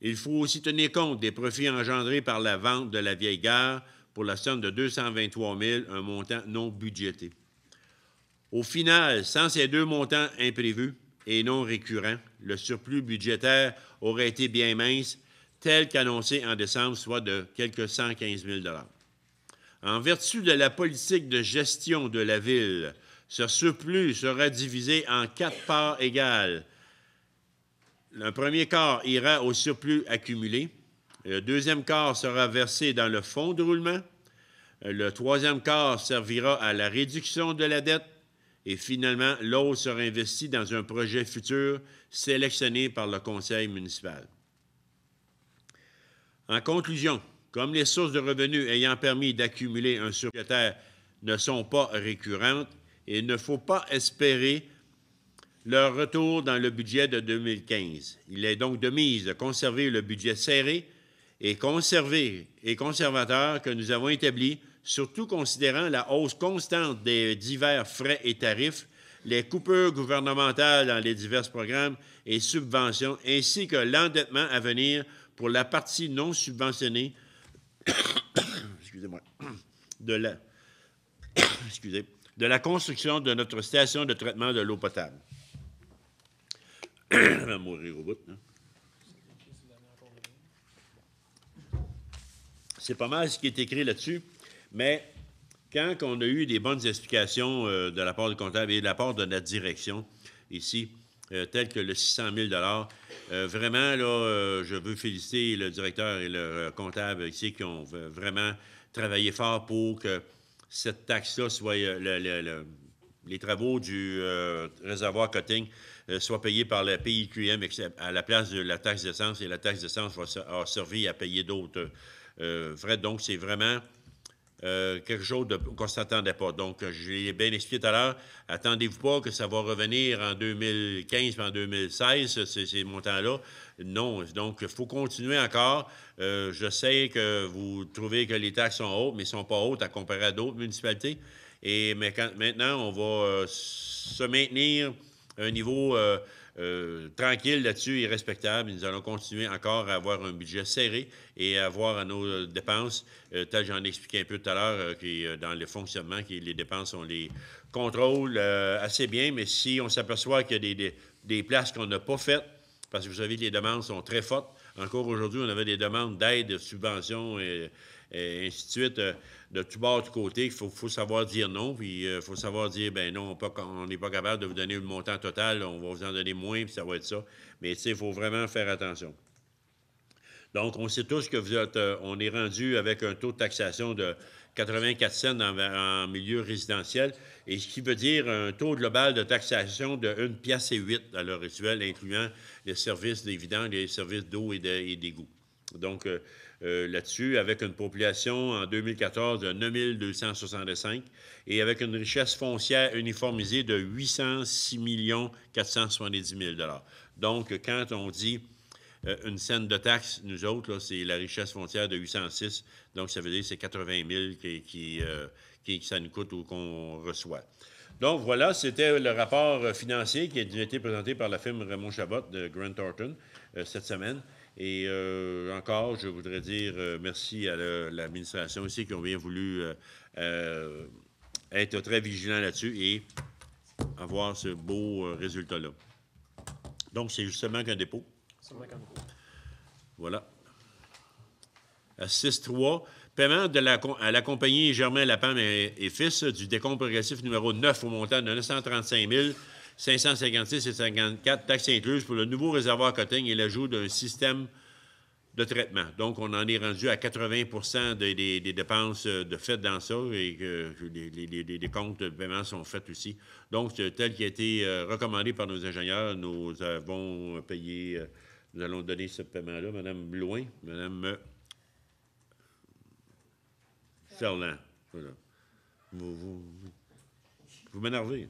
Il faut aussi tenir compte des profits engendrés par la vente de la vieille gare pour la somme de 223 000, un montant non budgété. Au final, sans ces deux montants imprévus et non récurrents, le surplus budgétaire aurait été bien mince, tel qu'annoncé en décembre, soit de quelque 115 000 $. En vertu de la politique de gestion de la Ville, ce surplus sera divisé en 4 parts égales. Le premier quart ira au surplus accumulé. Le deuxième quart sera versé dans le fonds de roulement. Le troisième quart servira à la réduction de la dette. Et finalement, l'autre sera investi dans un projet futur sélectionné par le conseil municipal. En conclusion, comme les sources de revenus ayant permis d'accumuler un surplus budgétaire ne sont pas récurrentes, il ne faut pas espérer leur retour dans le budget de 2015. Il est donc de mise de conserver le budget serré et conservateur que nous avons établi, surtout considérant la hausse constante des divers frais et tarifs, les coupures gouvernementales dans les divers programmes et subventions, ainsi que l'endettement à venir pour la partie non subventionnée excusez-moi, de la construction de notre station de traitement de l'eau potable. Je vais mourir au bout. Hein? C'est pas mal ce qui est écrit là-dessus, mais quand on a eu des bonnes explications de la part du comptable et de la part de notre direction ici, telles que le 600 000 vraiment, là, je veux féliciter le directeur et le comptable ici qui ont vraiment travaillé fort pour que cette taxe-là soit, les travaux du réservoir Cotting soient payés par la PIQM à la place de la taxe d'essence, et la taxe d'essence va servir à payer d'autres frais. Donc, c'est vraiment quelque chose qu'on ne s'attendait pas. Donc, je l'ai bien expliqué tout à l'heure, attendez-vous pas que ça va revenir en 2015 et en 2016, ces montants-là. Non, donc il faut continuer encore. Je sais que vous trouvez que les taxes sont hautes, mais elles ne sont pas hautes à comparer à d'autres municipalités. Mais maintenant, on va se maintenir à un niveau tranquille là-dessus et respectable. Nous allons continuer encore à avoir un budget serré et à avoir à nos dépenses, tel que j'en ai expliqué un peu tout à l'heure, dans le fonctionnement, les dépenses, on les contrôle assez bien, mais si on s'aperçoit qu'il y a des places qu'on n'a pas faites, parce que vous savez que les demandes sont très fortes. Encore aujourd'hui, on avait des demandes d'aide, de subventions et ainsi de suite, de tout bord, de tout côté. Il faut savoir dire non, puis il faut savoir dire, ben non, on n'est pas capable de vous donner le montant total, on va vous en donner moins, puis ça va être ça. Mais tu sais, il faut vraiment faire attention. Donc, on sait tous que on est rendu avec un taux de taxation de 84 cents en milieu résidentiel, et ce qui veut dire un taux global de taxation de 1,08 piastre à l'heure actuelle, incluant les services des vidanges, les services d'eau et d'égout. Donc, là-dessus, avec une population en 2014 de 9 265 et avec une richesse foncière uniformisée de 806 470 000 $. Donc, quand on dit une scène de taxe, nous autres, là, c'est la richesse foncière de 806. Donc, ça veut dire que c'est 80 000 qui ça nous coûte ou qu'on reçoit. Donc, voilà, c'était le rapport financier qui a été présenté par la firme Raymond Chabot de Grant Thornton cette semaine. Et encore, je voudrais dire merci à l'administration ici qui ont bien voulu être très vigilants là-dessus et avoir ce beau résultat-là. Donc, c'est justement qu'un dépôt. Voilà. À 6.3, paiement à la compagnie Germain Lapin et Fils du décompte progressif numéro 9 au montant de 935 556,54 taxes incluses pour le nouveau réservoir Cotting et l'ajout d'un système de traitement. Donc, on en est rendu à 80 des dépenses de fait dans ça et que les comptes de paiement sont faits aussi. Donc, tel qui a été recommandé par nos ingénieurs, nous avons payé, nous allons donner ce paiement-là. Mme Blouin, Mme Ferland. Voilà. Vous m'énervez.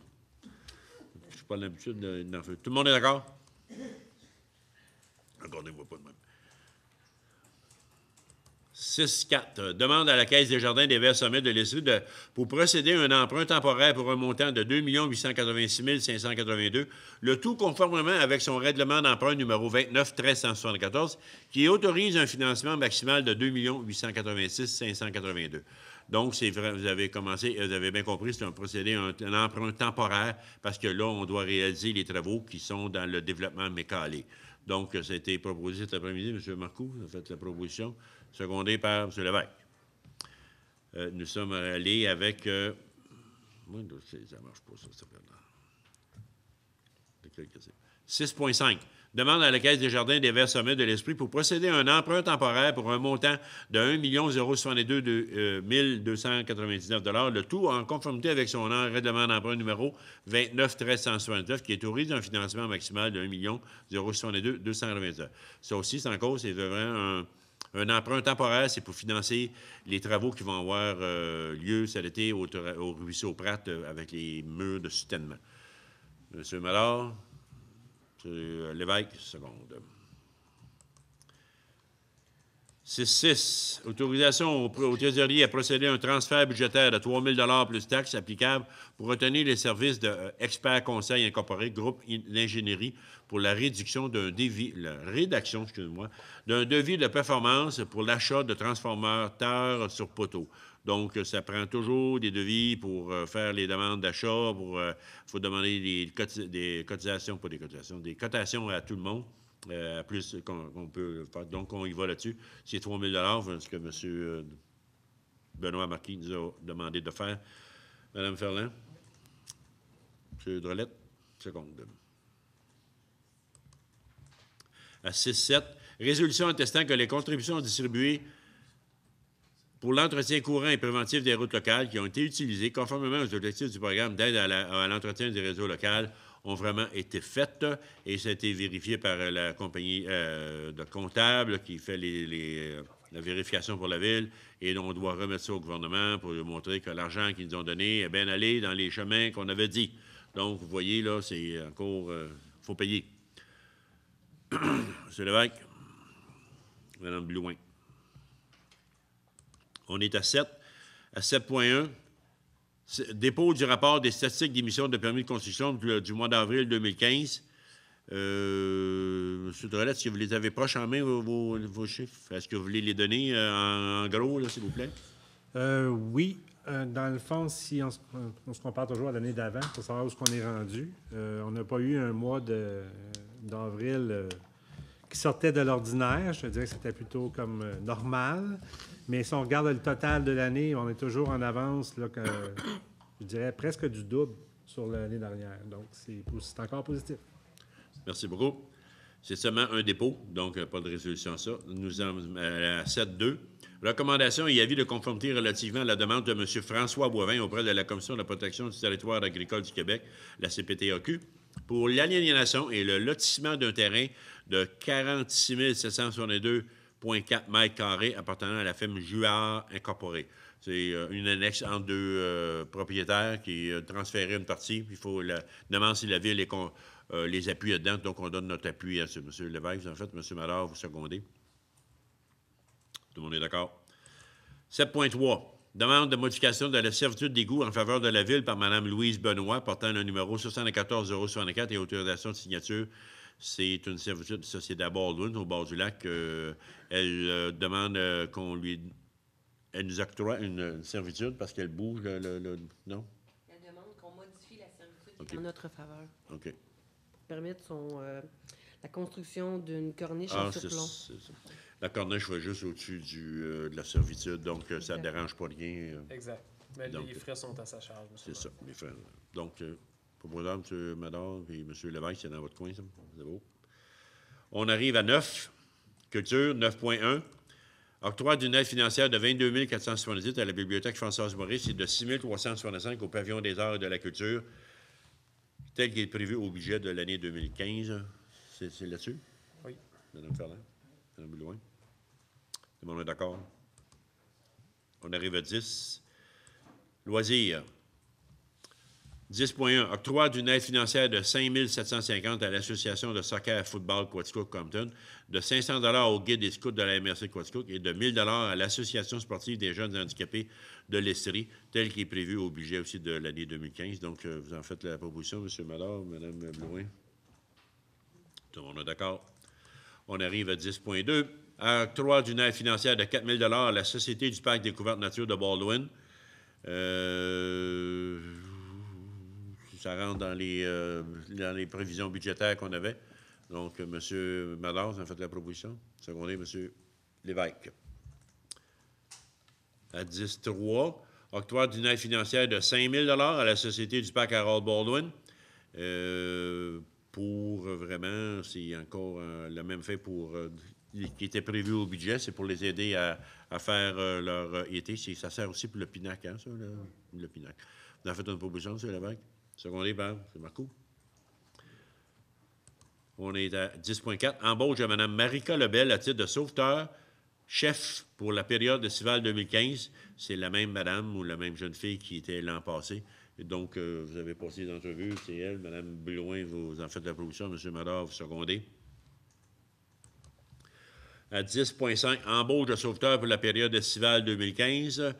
Je n'ai pas l'habitude d'en faire. Tout le monde est d'accord? Regardez-moi pas de même. 6.4. Demande à la Caisse des Jardins des Verts-Sommets de l'Estrie pour procéder à un emprunt temporaire pour un montant de 2 886 582, le tout conformément avec son règlement d'emprunt numéro 29-1374, qui autorise un financement maximal de 2 886 582. Donc, c'est vrai, vous avez bien compris, c'est un procédé, un emprunt temporaire, parce que là, on doit réaliser les travaux qui sont dans le développement Mécalé. Donc, ça a été proposé cet après-midi. M. Marcoux a fait la proposition, secondée par M. Lévesque. Nous sommes allés avec... ça ne marche pas, ça. 6,5. Demande à la Caisse des Jardins des Verts Sommets de l'Esprit pour procéder à un emprunt temporaire pour un montant de 1 062 299 $, le tout en conformité avec son règlement d'emprunt numéro 29-1369, qui autorise un financement maximal de 1 062 299 $. Ça aussi, c'est en cause, c'est vraiment un emprunt temporaire, c'est pour financer les travaux qui vont avoir lieu cet été au ruisseau Pratt avec les murs de soutènement. M. Mallard, M. Lévesque, seconde. 6.6. Autorisation au trésorier à procéder à un transfert budgétaire de 3 000 plus taxes applicables pour retenir les services de Expert Conseil Incorporé, groupe d'ingénierie, pour la réduction d'un devis, d'un devis de performance pour l'achat de transformateurs sur poteau. Donc, ça prend toujours des devis pour faire les demandes d'achat, il faut demander des cotisations, pas des cotisations, des cotations à tout le monde, à plus qu'on peut faire. Donc, on y va là-dessus. C'est 3 000 ce que M. Benoît Marquis nous a demandé de faire. Mme Ferland? M. Drolette? Seconde. À 6.7, résolution attestant que les contributions distribuées pour l'entretien courant et préventif des routes locales qui ont été utilisées conformément aux objectifs du programme d'aide à l'entretien des réseaux locaux ont vraiment été faites et ça a été vérifié par la compagnie de comptable qui fait la vérification pour la Ville et on doit remettre ça au gouvernement pour lui montrer que l'argent qu'ils nous ont donné est bien allé dans les chemins qu'on avait dit. Donc, vous voyez, là, c'est encore... faut payer. M. Lévesque. Mme Blouin. On est à 7. À 7.1, dépôt du rapport des statistiques d'émission de permis de construction du mois d'avril 2015. M. Drolette, si vous les avez proches en main, vos chiffres, est-ce que vous voulez les donner en gros, s'il vous plaît? Oui. Dans le fond, si on se compare toujours à l'année d'avant pour savoir où est-ce qu'on est rendu, on n'a pas eu un mois d'avril qui sortait de l'ordinaire. Je dirais que c'était plutôt comme normal. Mais si on regarde le total de l'année, on est toujours en avance, là, je dirais presque du double sur l'année dernière. Donc, c'est encore positif. Merci beaucoup. C'est seulement un dépôt, donc pas de résolution à ça. Nous sommes à 7.2. Recommandation et avis de conformité relativement à la demande de M. François Boivin auprès de la Commission de la protection du territoire agricole du Québec, la CPTAQ, pour l'aliénation et le lotissement d'un terrain de 46 762,4 mètres carrés appartenant à la firme Juard Incorporée. C'est une annexe entre deux propriétaires qui transféraient une partie. Il faut demander si la Ville les appuie là-dedans. Donc, on donne notre appui à M. Lévesque. En fait, M. Mallard, vous secondez. Tout le monde est d'accord? 7.3. Demande de modification de la servitude d'égout en faveur de la Ville par Mme Louise Benoît, portant le numéro 74 064 et autorisation de signature. C'est une servitude de Société à Baldwin, au bord du lac. Elle demande qu'on lui... Elle nous octroie une servitude parce qu'elle bouge non? Elle demande qu'on modifie la servitude en notre faveur. OK. Permettre la construction d'une corniche en surplomb. C'est ça. La corniche va juste au-dessus de la servitude, donc ça ne dérange pas rien. Exact. Mais donc, les frais sont à sa charge. C'est ça, les frais. Donc, proposant M. Mador et M. Lévesque, c'est dans votre coin, ça. C'est beau. On arrive à 9. Culture, 9.1. Octroi d'une aide financière de 22 478 à la Bibliothèque Françoise-Maurice et de 6 365 au Pavillon des arts et de la culture, tel qu'il est prévu au budget de l'année 2015. C'est là-dessus? Oui. Mme Ferland? Mme Blouin? Tout le monde est d'accord? On arrive à 10. Loisirs. 10.1. Octroi d'une aide financière de 5 750 à l'Association de soccer football Quaticook Compton, de 500 au guide des scouts de la MRC Quaticook et de 1 000 à l'Association sportive des jeunes handicapés de l'Estrie, tel qu'il est prévu au budget aussi de l'année 2015. Donc, vous en faites la proposition, M. Mallard, Mme Blouin. Tout le monde est d'accord? On arrive à 10.2. Octroi d'une aide financière de 4 000 à la Société du Parc Découverte Nature de Baldwin. Ça rentre dans les prévisions budgétaires qu'on avait. Donc, M. Mador, vous en faites la proposition. Secondé, M. Lévesque. À 10-3, octroi d'une aide financière de 5 000 à la Société du parc Harold Baldwin. Pour vraiment, c'est encore le même fait pour qui était prévu au budget, c'est pour les aider à faire leur été. Ça sert aussi pour le PINAC, hein, ça, le PINAC. Vous en faites une proposition, M. Lévesque? Secondé par M. Marcoux. On est à 10.4. Embauche de Mme Marika Lebel à titre de sauveteur, chef pour la période estivale 2015. C'est la même madame ou la même jeune fille qui était l'an passé. Et donc, vous avez passé les entrevues, c'est elle. Mme Blouin, vous en faites la proposition. M. Mador, vous secondez. À 10.5, embauche de sauveteur pour la période estivale 2015.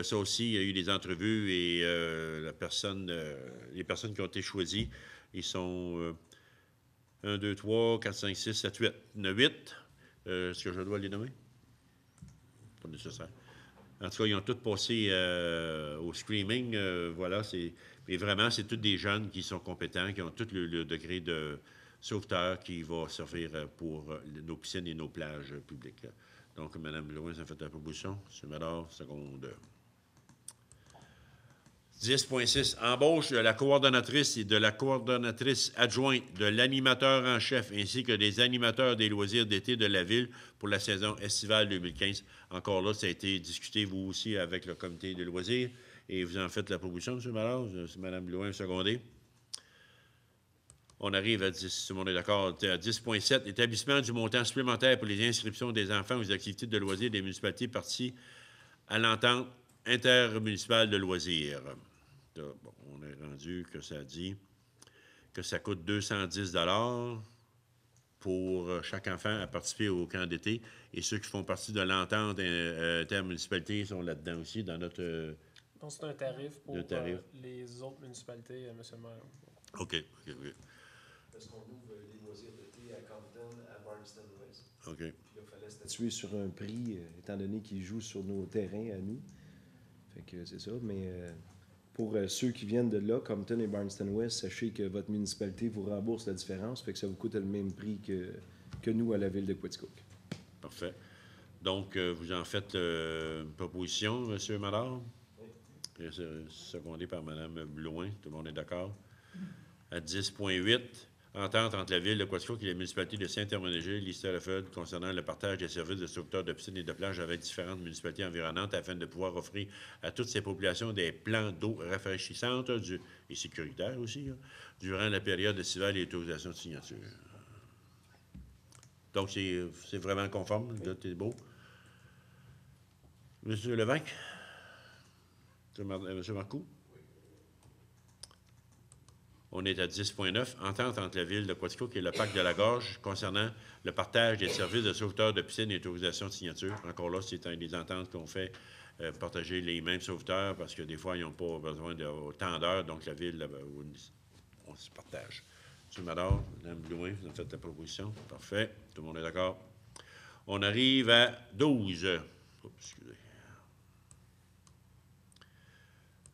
Ça aussi, il y a eu des entrevues et les personnes qui ont été choisies, ils sont 1, 2, 3, 4, 5, 6, 7, 8. Il y en a 8. Est-ce que je dois les nommer? Pas nécessaire. En tout cas, ils ont tous passé au screaming. Voilà, mais vraiment, c'est tous des jeunes qui sont compétents, qui ont tout le degré de sauveteur qui va servir pour nos piscines et nos plages publiques. Là. Donc, Mme Blouin, ça fait la proposition. M. Mador, seconde. 10.6. Embauche de la coordonnatrice et de la coordonnatrice adjointe de l'animateur en chef ainsi que des animateurs des loisirs d'été de la Ville pour la saison estivale 2015. Encore là, ça a été discuté, vous aussi, avec le comité de loisirs. Et vous en faites la proposition, M. Malard, Mme Blouin, secondé. On arrive à 10, tout le monde est d'accord, à 10.7. Établissement du montant supplémentaire pour les inscriptions des enfants aux activités de loisirs des municipalités parties à l'entente intermunicipale de loisirs. Là, bon, on est rendu que ça dit que ça coûte 210 $ pour chaque enfant à participer au camp d'été. Et ceux qui font partie de l'entente intermunicipalité sont là-dedans aussi, dans notre... Donc, c'est un tarif pour les autres municipalités, M. le maire. OK. Parce qu'on ouvre les loisirs d'été à Compton, à Barnston-West. OK. Puis là, il fallait statuer sur un prix, étant donné qu'ils jouent sur nos terrains à nous. Fait que c'est ça, mais pour ceux qui viennent de là, Compton et Barnston-West, sachez que votre municipalité vous rembourse la différence, fait que ça vous coûte le même prix que nous à la ville de Quaticook. Parfait. Donc, vous en faites une proposition, M. Mador? Oui. Secondé par Mme Blouin. Tout le monde est d'accord? À 10.8, entente entre la Ville de Quaticook et la municipalité de Saint-Herménégil, Lister-le-Feud, concernant le partage des services de sauveteurs de piscines et de plages avec différentes municipalités environnantes afin de pouvoir offrir à toutes ces populations des plans d'eau rafraîchissantes et sécuritaires aussi, hein, durant la période estivale et l'autorisation de signature. Donc, c'est vraiment conforme. Là, c'est beau. M. Lévesque? M. Marcoux? On est à 10.9. Entente entre la Ville de Quaticook et le Parc de la Gorge concernant le partage des services de sauveteurs de piscine et autorisation de signature. Encore là, c'est des ententes qu'on fait partager les mêmes sauveteurs parce que des fois, ils n'ont pas besoin de autant d'heures. Donc, la Ville, on se partage. M. Mador, Mme Blouin, vous avez fait la proposition. Parfait. Tout le monde est d'accord. On arrive à 12. Oups, excusez.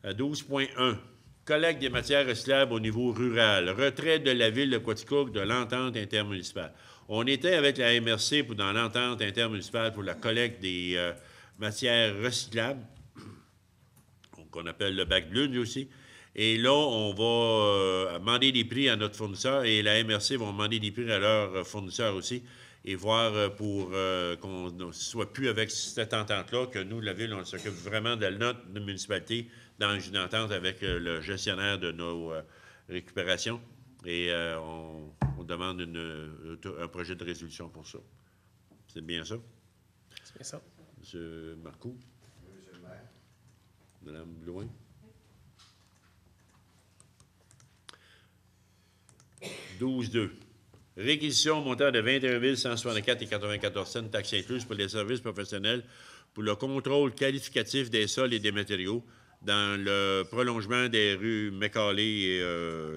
À 12.1. Collecte des matières recyclables au niveau rural. Retrait de la Ville de Quaticook de l'entente intermunicipale. On était avec la MRC dans l'entente intermunicipale pour la collecte des matières recyclables, qu'on appelle le bac bleu, lui aussi. Et là, on va demander des prix à notre fournisseur et la MRC va demander des prix à leurs fournisseurs aussi et voir pour qu'on ne soit plus avec cette entente-là, que nous, la Ville, on s'occupe vraiment de notre municipalité dans une entente avec le gestionnaire de nos récupérations. Et on demande un projet de résolution pour ça. C'est bien ça? C'est bien ça. M. Marcoux? Monsieur le maire. Mme Blouin? « 12.2. Réquisition au montant de 21 164,94 cents, taxes incluses pour les services professionnels pour le contrôle qualificatif des sols et des matériaux dans le prolongement des rues Macaulay et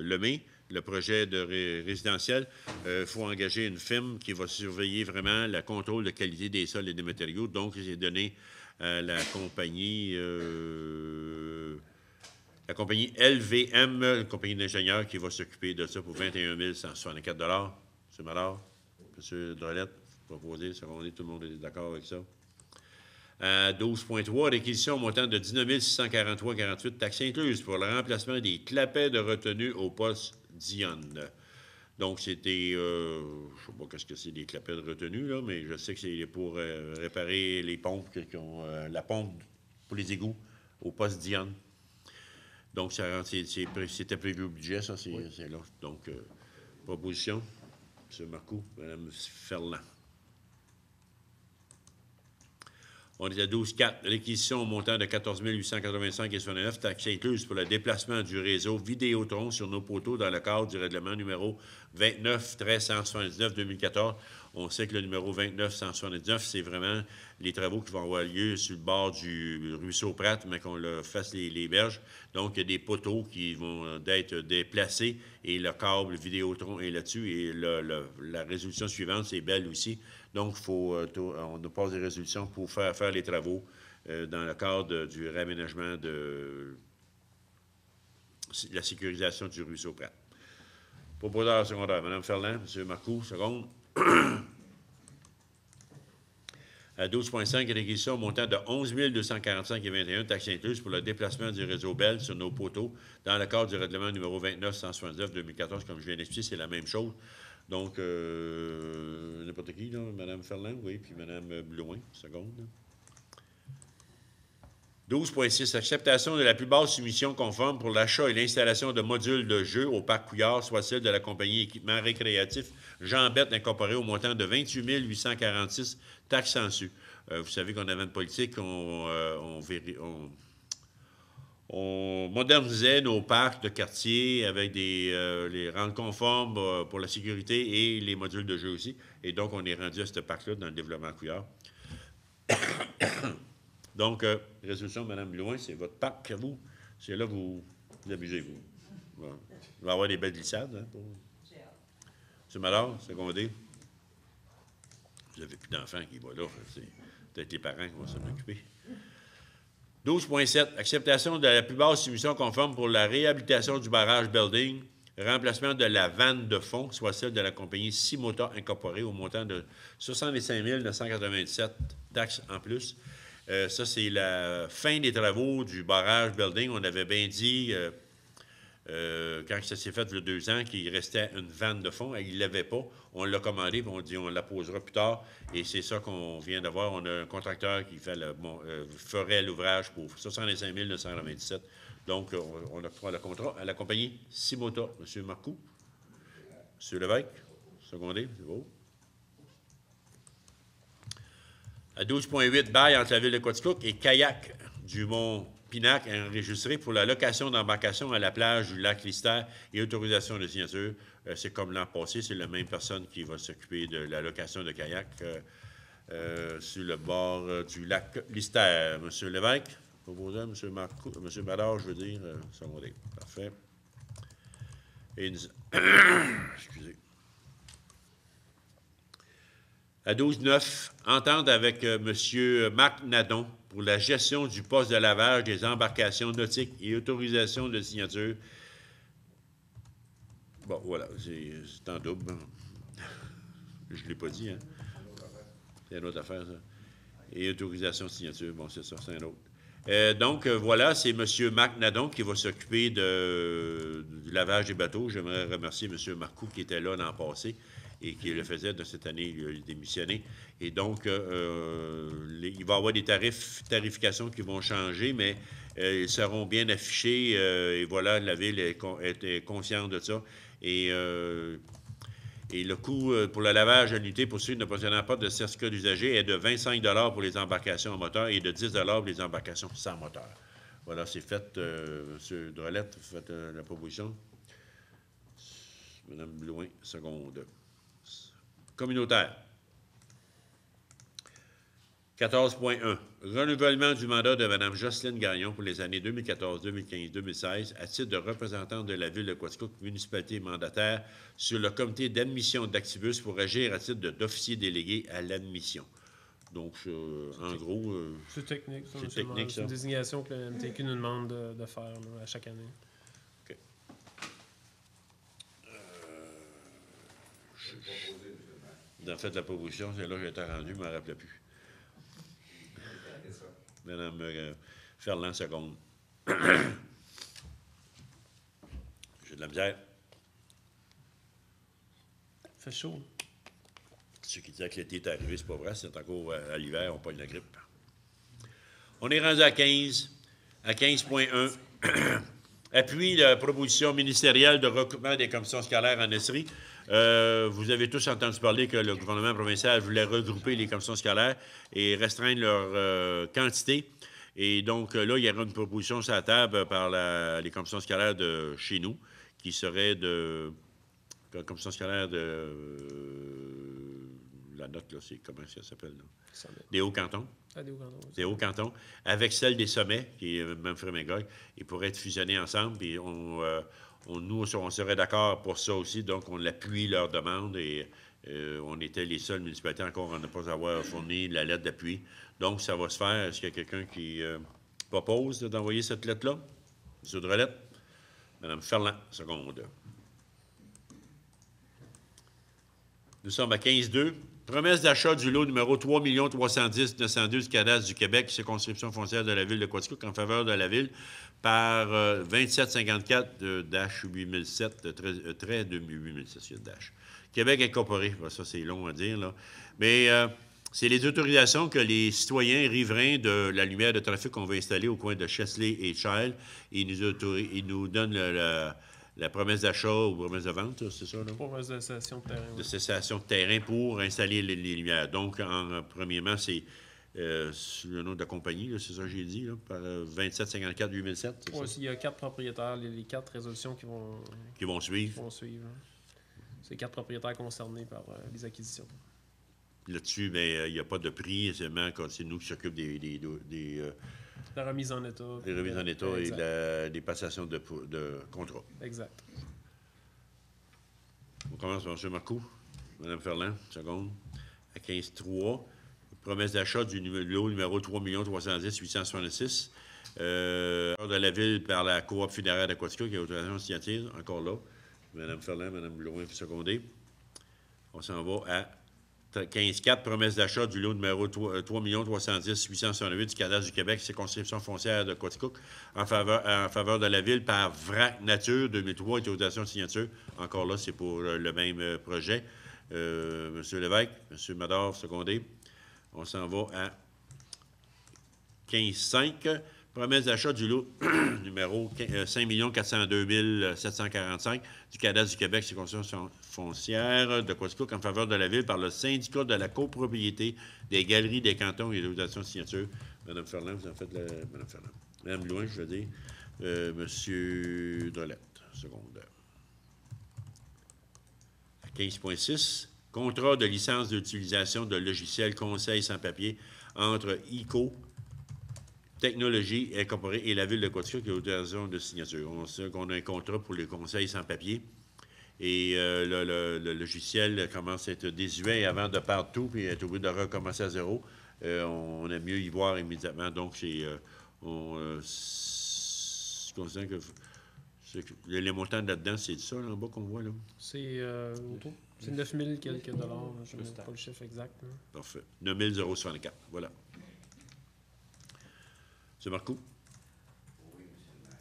Lemay, le projet de résidentiel. Il faut engager une firme qui va surveiller vraiment le contrôle de qualité des sols et des matériaux. Donc, j'ai donné à la compagnie LVM, une compagnie d'ingénieurs qui va s'occuper de ça pour 21 164 $. M. Marard, M. Drolette, proposé, secondé, tout le monde est d'accord avec ça. 12.3, réquisition au montant de 19 643,48 taxes incluses pour le remplacement des clapets de retenue au poste Dionne. Donc, c'était, je ne sais pas qu'est-ce que c'est des clapets de retenue, là, mais je sais que c'est pour réparer les pompes, la pompe pour les égouts au poste Dionne. Donc, c'était prévu au budget, ça, c'est là. Donc, proposition, M. Marcoux, Mme Ferland. On est à 12.4. Réquisition au montant de 14 885,69 taxes incluses pour le déplacement du réseau Vidéotron sur nos poteaux dans le cadre du règlement numéro 29-179-2014. On sait que le numéro 29-179, c'est vraiment les travaux qui vont avoir lieu sur le bord du ruisseau Pratt, mais qu'on le fasse les berges. Donc, il y a des poteaux qui vont être déplacés et le câble Vidéotron est là-dessus. Et la résolution suivante, c'est belle aussi. Donc, on nous passe des résolutions pour faire les travaux dans le cadre du réaménagement de la sécurisation du ruisseau Pratt. Proposeur secondaire, Mme Ferland, M. Marcoux, seconde. À 12.5, réquisition au montant de 11 245,21 taxes incluses pour le déplacement du réseau Bell sur nos poteaux dans le cadre du règlement numéro 29-179-2014. Comme je viens d'expliquer, c'est la même chose. Donc, n'importe qui, là, Mme Ferland, oui, puis Mme Blouin, seconde. 12.6. Acceptation de la plus basse soumission conforme pour l'achat et l'installation de modules de jeu au parc Couillard, soit celle de la compagnie équipement récréatif Jean-Bette incorporée au montant de 28 846 taxes en su. Vous savez qu'on avait une politique, on modernisait nos parcs de quartier avec les rendre conformes pour la sécurité et les modules de jeu aussi. Et donc, on est rendu à ce parc-là dans le développement Couillard. Donc, résolution, Mme Blouin, c'est votre parc à vous. C'est là que vous amusez, vous. Bon. Il va y avoir des belles glissades. Hein, pour... M. Mallard, secondé. Vous n'avez plus d'enfants qui vont là. C'est peut-être les parents qui vont s'en occuper. 12.7. Acceptation de la plus basse soumission conforme pour la réhabilitation du barrage Building, remplacement de la vanne de fond, soit celle de la compagnie Simota incorporée au montant de 65 997 taxes en plus. Ça, c'est la fin des travaux du barrage Building. On avait bien dit, quand ça s'est fait il y a 2 ans, qu'il restait une vanne de fond. Il ne l'avait pas. On l'a commandé, puis on dit on la posera plus tard. Et c'est ça qu'on vient d'avoir. On a un contracteur qui ferait l'ouvrage pour 65 997. Donc, on octroie le contrat à la compagnie Simota. M. Marcoux. M. Lévesque. Secondé, c'est beau. À 12.8, bail entre la ville de Quaticook et Kayak du Mont-Pinac enregistré pour la location d'embarcation à la plage du lac Lister et autorisation de signature. C'est comme l'an passé, c'est la même personne qui va s'occuper de la location de kayak sur le bord du lac Lister. M. Lévesque, proposant, M. Ballard, je veux dire, secondé. Parfait. Et excusez. À 12.9, entente avec M. Marc Nadon pour la gestion du poste de lavage des embarcations nautiques et autorisation de signature. Bon, voilà, c'est en double. Je ne l'ai pas dit, hein? C'est une autre affaire, ça. Et autorisation de signature, bon, c'est ça, c'est un autre. Donc, voilà, c'est M. Marc Nadon qui va s'occuper du lavage des bateaux. J'aimerais remercier M. Marcoux qui était là l'an passé et qui le faisait de cette année, il a démissionné. Et donc, il va y avoir des tarifications qui vont changer, mais ils seront bien affichés. Et voilà, la Ville est consciente de ça. Et le coût pour le lavage à l'unité pour ceux ne possédant pas de certificat d'usager est de 25 pour les embarcations en moteur et de 10 pour les embarcations sans moteur. Voilà, c'est fait. M. Drolette, vous faites la proposition. Mme Blouin, seconde. Communautaire. 14.1. Renouvellement du mandat de Mme Jocelyne Gagnon pour les années 2014, 2015, 2016 à titre de représentante de la Ville de Quaticook, municipalité mandataire, sur le comité d'admission d'Actibus pour agir à titre d'officier délégué à l'admission. Donc, en gros... c'est technique, ça. C'est technique, ça. C'est une désignation que le MTQ nous demande de faire là, à chaque année. OK. Vous en faites la proposition, c'est là que j'étais rendu, je ne me rappelais plus. Madame Ferland, seconde. J'ai de la misère. Fait chaud. Ceux qui disaient que l'été est arrivé, c'est pas vrai, c'est encore à l'hiver, on pogne la grippe. On est rendu à 15, à 15.1. Appuie la proposition ministérielle de recoupement des commissions scolaires en Estrie. Vous avez tous entendu parler que le gouvernement provincial voulait regrouper les commissions scolaires et restreindre leur quantité. Et donc, là, il y aura une proposition sur la table par les commissions scolaires de chez nous, qui serait de... La commission scolaire de... la note, là, c'est comment ça s'appelle, là? Des Hauts-Cantons. Ah, des Hauts-Cantons. Oui. Des Hauts-Cantons, avec celle des Sommets, qui est même Frémingog, ils pourraient être fusionnés ensemble, puis nous, on serait d'accord pour ça aussi, donc on appuie leur demande, et on était les seules municipalités encore à ne pas avoir fourni la lettre d'appui. Donc, ça va se faire. Est-ce qu'il y a quelqu'un qui propose d'envoyer cette lettre-là? M. Drolette? Mme Ferland, seconde. Nous sommes à 15-2. Promesse d'achat du lot numéro 3 310 902 du cadastre du Québec, circonscription foncière de la ville de Quaticook, en faveur de la ville par 2754-8007, trait de 8007, Québec incorporé. Ben, ça, c'est long à dire, là. Mais c'est les autorisations que les citoyens riverains de la lumière de trafic qu'on va installer au coin de Chesley et Child. Ils nous donnent la promesse d'achat ou promesse de vente, c'est ça, là? Promesse de cessation de terrain. De cessation de terrain pour installer les lumières. Donc, premièrement, c'est le nom de la compagnie, là, c'est ça que j'ai dit, là, par 2754-8007. Oui, il y a 4 propriétaires, les 4 résolutions qui vont suivre. C'est 4 propriétaires concernés par les acquisitions. Là-dessus, il n'y a pas de prix, seulement quand c'est nous qui s'occupent des la remise en état. Les remises en état et des passations de contrat. Exact. On commence par M. Marcoux. Mme Ferland, seconde. À 15-3. Promesse d'achat du lot numéro 3 310 866. De la ville par la coop funéraire d'Aquaticook, qui a autorisation de signature, encore là. Mme Ferland, Mme Blouin, secondée. On s'en va à 15-4, promesse d'achat du lot numéro 3 310 868 du cadastre du Québec, circonscription foncière de Quaticook, en faveur de la ville par VRAC Nature 2003, autorisation de signature. Encore là, c'est pour le même projet. M. Lévesque, M. Mador, secondé. On s'en va à 15-5, promesse d'achat du lot numéro 5 402 745 du cadastre du Québec, circonscription foncière de Quaticook, en faveur de la ville par le syndicat de la copropriété des galeries des cantons et l'autorisation de signature. Mme Ferland, vous en faites Mme Ferland. Mme Louin, je veux dire. M. Drolette, seconde. 15.6, contrat de licence d'utilisation de logiciels conseil sans papier entre ICO Technologie incorporée et la ville de Quaticook qui a l'autorisation de signature. On sait qu'on a un contrat pour les conseils sans papier. Et le logiciel commence à être désuet avant de perdre tout, puis être obligé de recommencer à zéro. On aime mieux y voir immédiatement. Donc, c'est conscient que les montants là-dedans, c'est ça, là, en bas, qu'on voit, là? C'est 9 000 quelques dollars. Je ne sais pas le chiffre exact. Là. Parfait. 9 064. Voilà. M. Marcoux? Oui, monsieur le maire.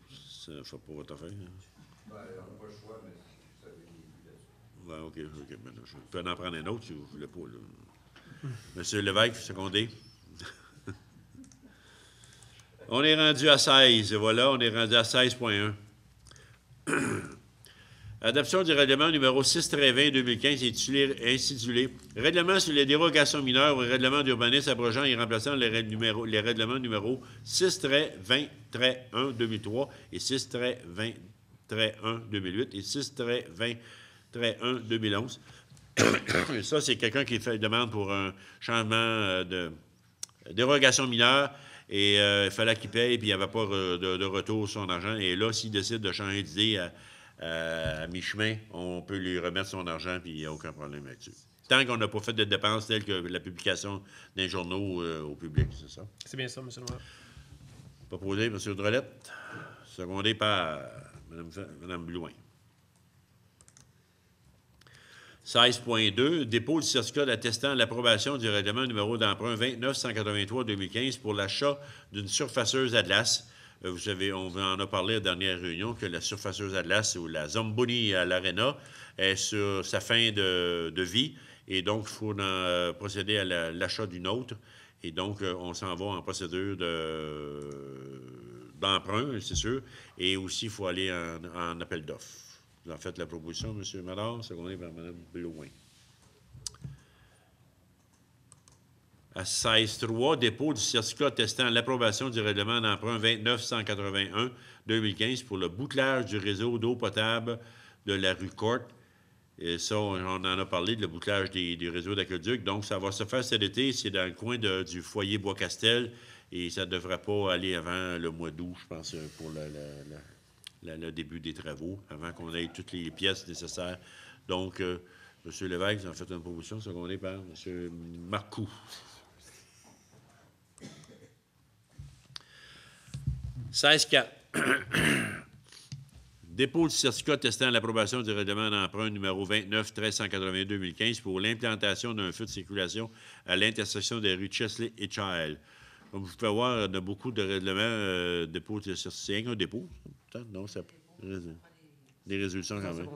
Ça ne fait pas votre affaire, hein? Ben, on n'a pas le choix, mais vous avez des vues là-dessus. Ben, OK. Maintenant, je peux en prendre un autre si vous ne voulez pas, là. Monsieur Lévesque, secondé. On est rendu à 16. Voilà, on est rendu à 16.1. Adoption du règlement numéro 6-20 intitulé Règlement sur les dérogations mineures au règlement d'urbanisme abrogeant et remplaçant les règlements numéro 6-20-1 2003 et 6-20-1 2008 et 6-20-1 2011. Ça, c'est quelqu'un qui fait demande pour un changement de dérogation mineure et il fallait qu'il paye puis il n'y avait pas de retour sur son argent. Et là, s'il décide de changer d'idée à mi-chemin, on peut lui remettre son argent puis il n'y a aucun problème là-dessus. Tant qu'on n'a pas fait de dépenses telles que la publication d'un journaux au public, c'est ça? C'est bien ça, M. le maire. Proposé, M. Drolette. Secondé par Mme Blouin. 16.2, dépôt du certificat attestant l'approbation du règlement numéro d'emprunt 29-183-2015 pour l'achat d'une surfaceuse Atlas. Vous savez, on en a parlé à la dernière réunion que la surfaceuse Atlas ou la Zamboni à l'Arena est sur sa fin de vie et donc il faut procéder à l'achat d'une autre. Et donc, on s'en va en procédure d'emprunt, c'est sûr, et aussi il faut aller en appel d'offres. Vous en faites la proposition, M. Madard, secondé par Mme Blouin. À 16.3, dépôt du certificat attestant l'approbation du règlement d'emprunt 29-181-2015 pour le bouclage du réseau d'eau potable de la rue Courte. Et ça, on en a parlé, de le bouclage du réseau d'aqueduc. Donc, ça va se faire cet été. C'est dans le coin du foyer Bois-Castel. Et ça ne devrait pas aller avant le mois d'août, je pense, pour le début des travaux, avant qu'on ait toutes les pièces nécessaires. Donc, M. Lévesque, vous en faites une proposition secondée par M. Marcoux. 16.4. Dépôt du certificat attestant l'approbation du règlement d'emprunt numéro 29-1382-2015 pour l'implantation d'un feu de circulation à l'intersection des rues Chesley et Child. Comme vous pouvez voir, on a beaucoup de règlements, dépôt de certificat. Un dépôt? Non, ça... Des résolutions quand même.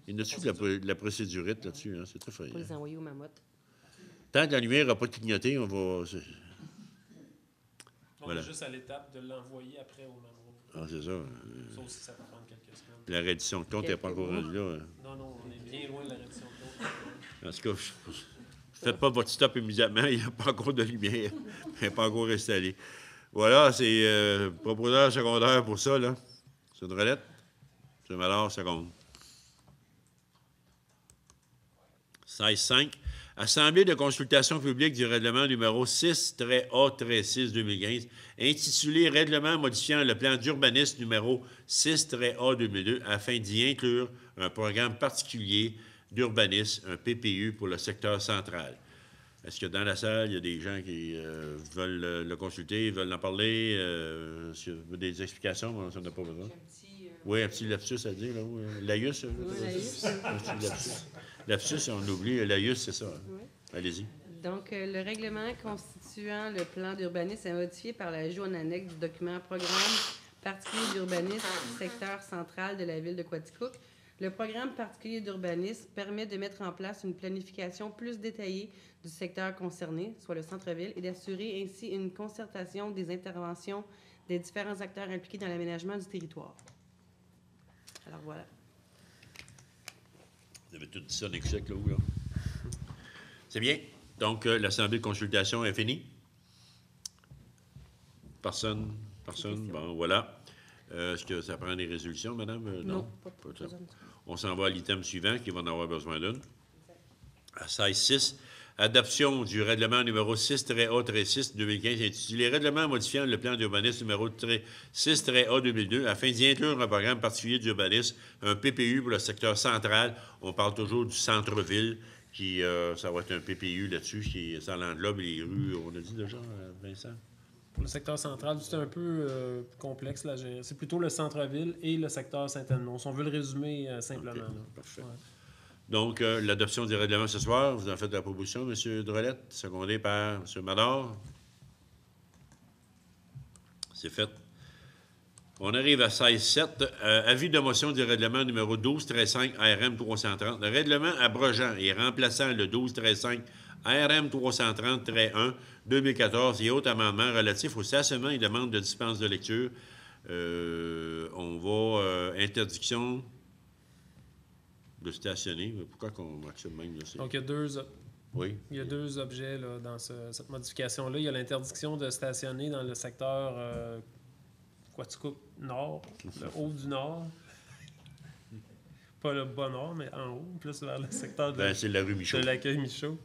Il y a dessus de la procédurite là-dessus, hein? C'est très frais. On va les envoyer au mamotte. Tant que la lumière n'a pas clignoté, on va... On est juste à l'étape de l'envoyer après au mamotte. Ah, c'est ça. Ça aussi, ça peut prendre quelques semaines. La reddition de compte n'est pas encore rendue là. Non, on est bien loin de la reddition de compte. En tout cas, faites pas votre stop immédiatement, il n'y a pas encore de lumière. Elle n'est pas encore installée. Voilà, c'est proposeur secondaire pour ça, là. C'est une relette. C'est Malard, seconde. 16.5. Assemblée de consultation publique du règlement numéro 6-A-6-2015, intitulé Règlement modifiant le plan d'urbanisme numéro 6-A-2002, afin d'y inclure un programme particulier d'urbanisme, un PPU pour le secteur central. Est-ce que dans la salle, il y a des gens qui veulent le consulter, veulent en parler, des explications? Ça n'a pas besoin. Oui, un petit lapsus à dire, là. Laïus? Oui, laïus. Un petit lapsus. Lapsus, on oublie. Laïus, c'est ça. Oui. Allez-y. Donc, le règlement constituant le plan d'urbanisme est modifié par l'ajout en annexe du document Programme particulier d'urbanisme secteur central de la ville de Quaticook. Le programme particulier d'urbanisme permet de mettre en place une planification plus détaillée du secteur concerné, soit le centre-ville, et d'assurer ainsi une concertation des interventions des différents acteurs impliqués dans l'aménagement du territoire. Alors, voilà. Vous avez tout dit ça dans le chèque, là, où, là? C'est bien. Donc, l'assemblée de consultation est finie? Personne? Bon, voilà. Est-ce que ça prend des résolutions, madame? Non, pas ça. On s'en va à l'item suivant, qui va en avoir besoin d'une. À 16.6, adoption du règlement numéro 6-A-6-2015, intitulé Règlement modifiant le plan d'urbanisme numéro 6-A-2002, afin d'y inclure un programme particulier d'urbanisme, un PPU pour le secteur central. On parle toujours du centre-ville, qui ça va être un PPU là-dessus, ça l'englobe les rues, on a dit déjà, Vincent? Pour le secteur central, c'est un peu complexe à gérer. C'est plutôt le centre-ville et le secteur Saint-Edmond. Si on veut le résumer simplement. Okay, là. parfait. Ouais. Donc, l'adoption du règlement ce soir, vous en faites la proposition, M. Drolette, secondé par M. Madard. C'est fait. On arrive à 16.7. Avis de motion du règlement numéro 12-5 ARM 330. Le règlement abrogeant et remplaçant le 12-5 ARM 330-1 2014 et autres amendements relatifs au stationnement et demande de dispense de lecture. On va interdiction de stationner. Pourquoi qu'on marque ça de même? Là, Donc, il y a deux objets là, dans cette modification-là. Il y a l'interdiction de stationner dans le secteur Quaticook Nord, le haut du Nord. Pas le bas nord, mais en haut, plus vers le secteur c'est la rue Michaud. De l'accueil Michaud.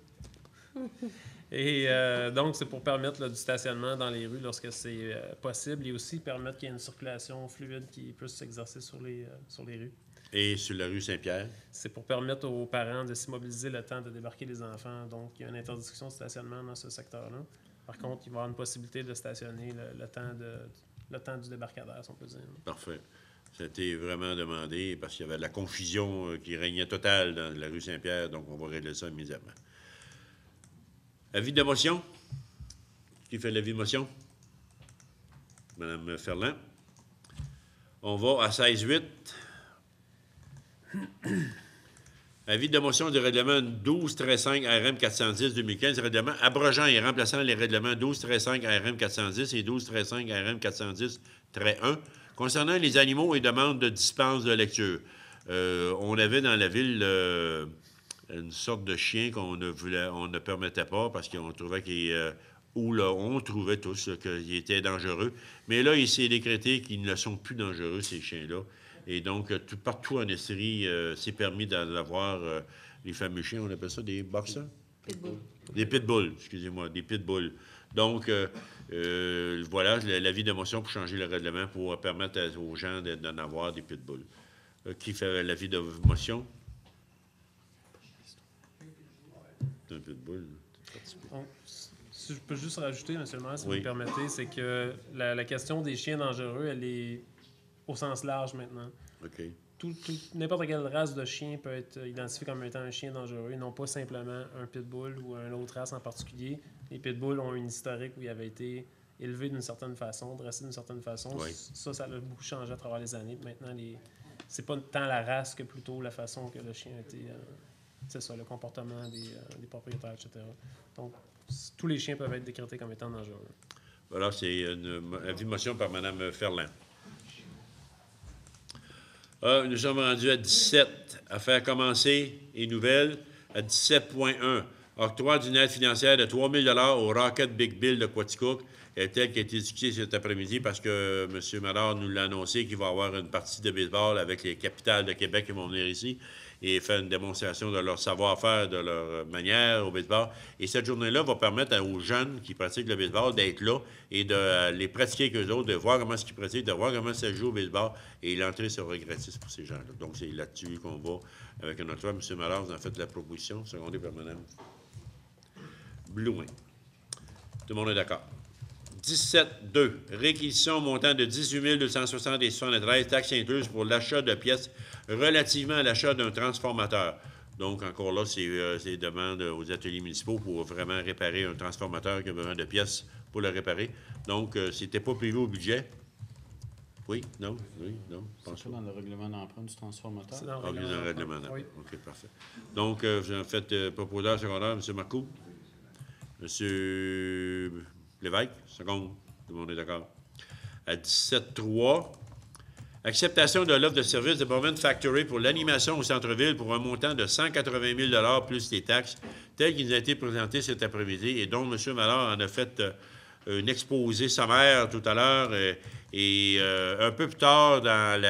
Et donc, c'est pour permettre du stationnement dans les rues lorsque c'est possible et aussi permettre qu'il y ait une circulation fluide qui puisse s'exercer sur les rues. Et sur la rue Saint-Pierre? C'est pour permettre aux parents de s'immobiliser le temps de débarquer les enfants. Donc, il y a une interdiction de stationnement dans ce secteur-là. Par contre, il va y avoir une possibilité de stationner le temps du débarcadère, si on peut dire. Parfait. C'était vraiment demandé parce qu'il y avait de la confusion qui régnait totale dans la rue Saint-Pierre, donc on va régler ça immédiatement. Avis de motion? Qui fait l'avis de motion? Mme Ferland. On va à 16-8. Avis de motion du règlement 12-5 RM 410-2015, règlement abrogeant et remplaçant les règlements 12-5 RM 410 et 12-5 RM 410-1 concernant les animaux et demandes de dispense de lecture. On avait dans la ville une sorte de chien qu'on ne permettait pas parce qu'on trouvait on trouvait tous qu'il était dangereux. Mais là, il s'est décrété qu'ils ne sont plus dangereux, ces chiens-là. Et donc, partout en Estrie, c'est permis d'avoir les fameux chiens, on appelle ça des boxers? Pitbull. Des pitbulls, excusez-moi, des pitbulls. Donc, voilà, l'avis de motion pour changer le règlement pour permettre aux gens d'en avoir des pitbulls. Qui fait l'avis de motion? C'est un pitbull. Donc, si je peux juste rajouter, M. le maire, si vous Oui. me permettez, c'est que la question des chiens dangereux, elle est au sens large maintenant. OK. N'importe quelle race de chien peut être identifiée comme étant un chien dangereux, non pas simplement un pitbull ou une autre race en particulier. Les pitbulls ont une historique où ils avaient été élevés d'une certaine façon, dressés d'une certaine façon. Oui. Ça a beaucoup changé à travers les années. Maintenant, c'est pas tant la race que plutôt la façon que le chien a été... c'est ça, le comportement des propriétaires, etc. Donc, tous les chiens peuvent être décrétés comme étant dangereux. Voilà, c'est un avis de motion par Mme Ferland. Nous sommes rendus à 17. Affaires commencées et nouvelles. À 17.1. Octroi d'une aide financière de 3 000 au Rocket Big Bill de Quaticook, telle qui a été discutée cet après-midi parce que M. Madard nous l'a annoncé qu'il va y avoir une partie de baseball avec les capitales de Québec qui vont venir ici et faire une démonstration de leur savoir-faire, de leur manière au baseball. Et cette journée-là va permettre aux jeunes qui pratiquent le baseball d'être là et de les pratiquer avec eux autres, de voir comment ils pratiquent, de voir comment ça joue au baseball. Et l'entrée sera gratis pour ces gens-là. Donc, c'est là-dessus qu'on va avec un octroi. M. Malard, vous en faites la proposition, secondée par Mme Blouin. Tout le monde est d'accord. 17.2. Réquisition montant de 18 270,73 taxes incluses pour l'achat de pièces relativement à l'achat d'un transformateur. Donc, encore là, c'est demande aux ateliers municipaux pour vraiment réparer un transformateur qui a besoin de pièces pour le réparer. Donc, c'était pas prévu au budget. Oui? Non? Oui? Non? C'est ça dans le règlement d'emprunt du transformateur? C'est dans Ah, bien dans le règlement d'emprunt. Oui. OK, parfait. Donc, vous en faites proposeur secondaire, M. Marcoux. M. Lévesque, seconde. Tout le monde est d'accord. À 17.3, acceptation de l'offre de service de Bowman Factory pour l'animation au centre-ville pour un montant de 180 000 plus les taxes, tel qu'il nous a été présenté cet après-midi et dont M. Mallard en a fait un exposé sommaire tout à l'heure. Et un peu plus tard, dans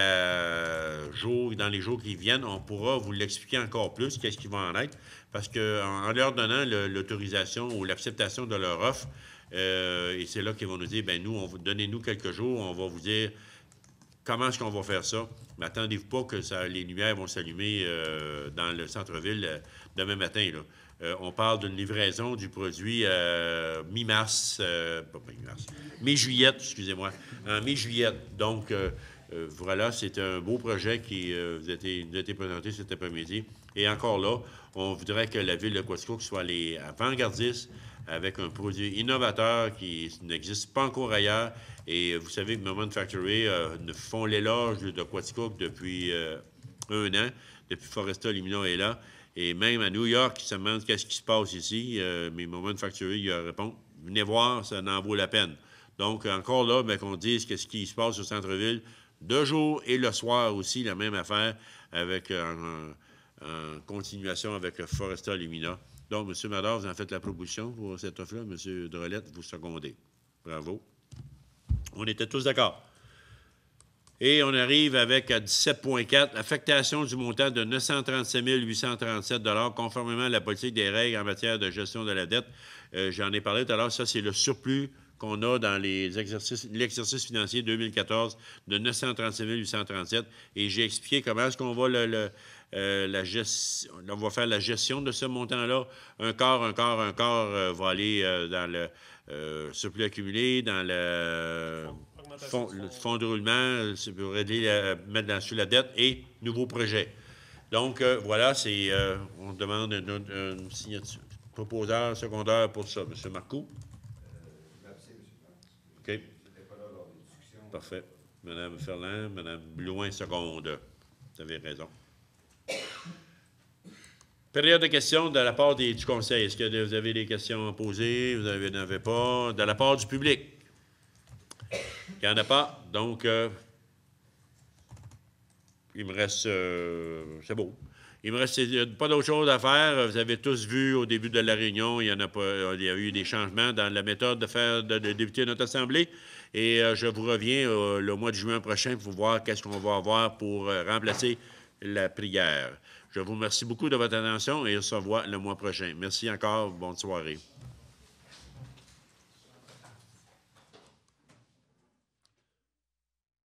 les jours qui viennent, on pourra vous l'expliquer encore plus, qu'est-ce qui va en être, parce qu'en leur donnant l'autorisation ou l'acceptation de leur offre, et c'est là qu'ils vont nous dire, bien, donnez-nous quelques jours, on va vous dire comment est-ce qu'on va faire ça. Mais attendez-vous pas que les lumières vont s'allumer dans le centre-ville demain matin, là. On parle d'une livraison du produit mi-mars, mi-juillet, excusez-moi, en mi-juillet. Donc, voilà, c'est un beau projet qui nous a été présenté cet après-midi. Et encore là, on voudrait que la ville de Quaticook soit les avant-gardistes avec un produit innovateur qui n'existe pas encore ailleurs. Et vous savez que Bowman Factory font l'éloge de Quaticook depuis un an, depuis Foresta Lumina est là. Et même à New York, ils se demandent qu'est-ce qui se passe ici. Mais Bowman Factory, il répond, venez voir, ça en vaut la peine. Donc, encore là, bien, qu'on dise qu'est-ce qui se passe au centre-ville, de jour et le soir aussi, la même affaire, avec en continuation avec Foresta Lumina. Donc, M. Madard, vous en faites la proposition pour cette offre-là. M. Drolette, vous secondez. Bravo. On était tous d'accord. Et on arrive avec 17.4, affectation du montant de 937 837 $ conformément à la politique des règles en matière de gestion de la dette. J'en ai parlé tout à l'heure, ça, c'est le surplus qu'on a dans l'exercice financier 2014 de 937 837. Et j'ai expliqué comment est-ce qu'on va on va faire la gestion de ce montant-là. Un quart va aller dans le surplus accumulé, dans l'augmentation fonds de roulement, c'est pour aider mettre sur la dette et nouveaux projets. Donc, voilà, on demande une signature. Proposeur secondaire pour ça. M. Marcoux? OK. Parfait. Mme Ferland, Mme Blouin, seconde. Vous avez raison. Période de questions de la part du Conseil. Est-ce que vous avez des questions à poser? Vous n'en avez pas. De la part du public? Il n'y en a pas. Donc, il me reste... c'est beau. Il me reste pas d'autre chose à faire. Vous avez tous vu au début de la réunion, il y a eu des changements dans la méthode de débuter notre Assemblée. Et je vous reviens le mois de juin prochain pour voir qu'est-ce qu'on va avoir pour remplacer la prière. Je vous remercie beaucoup de votre attention et on se revoit le mois prochain. Merci encore. Bonne soirée.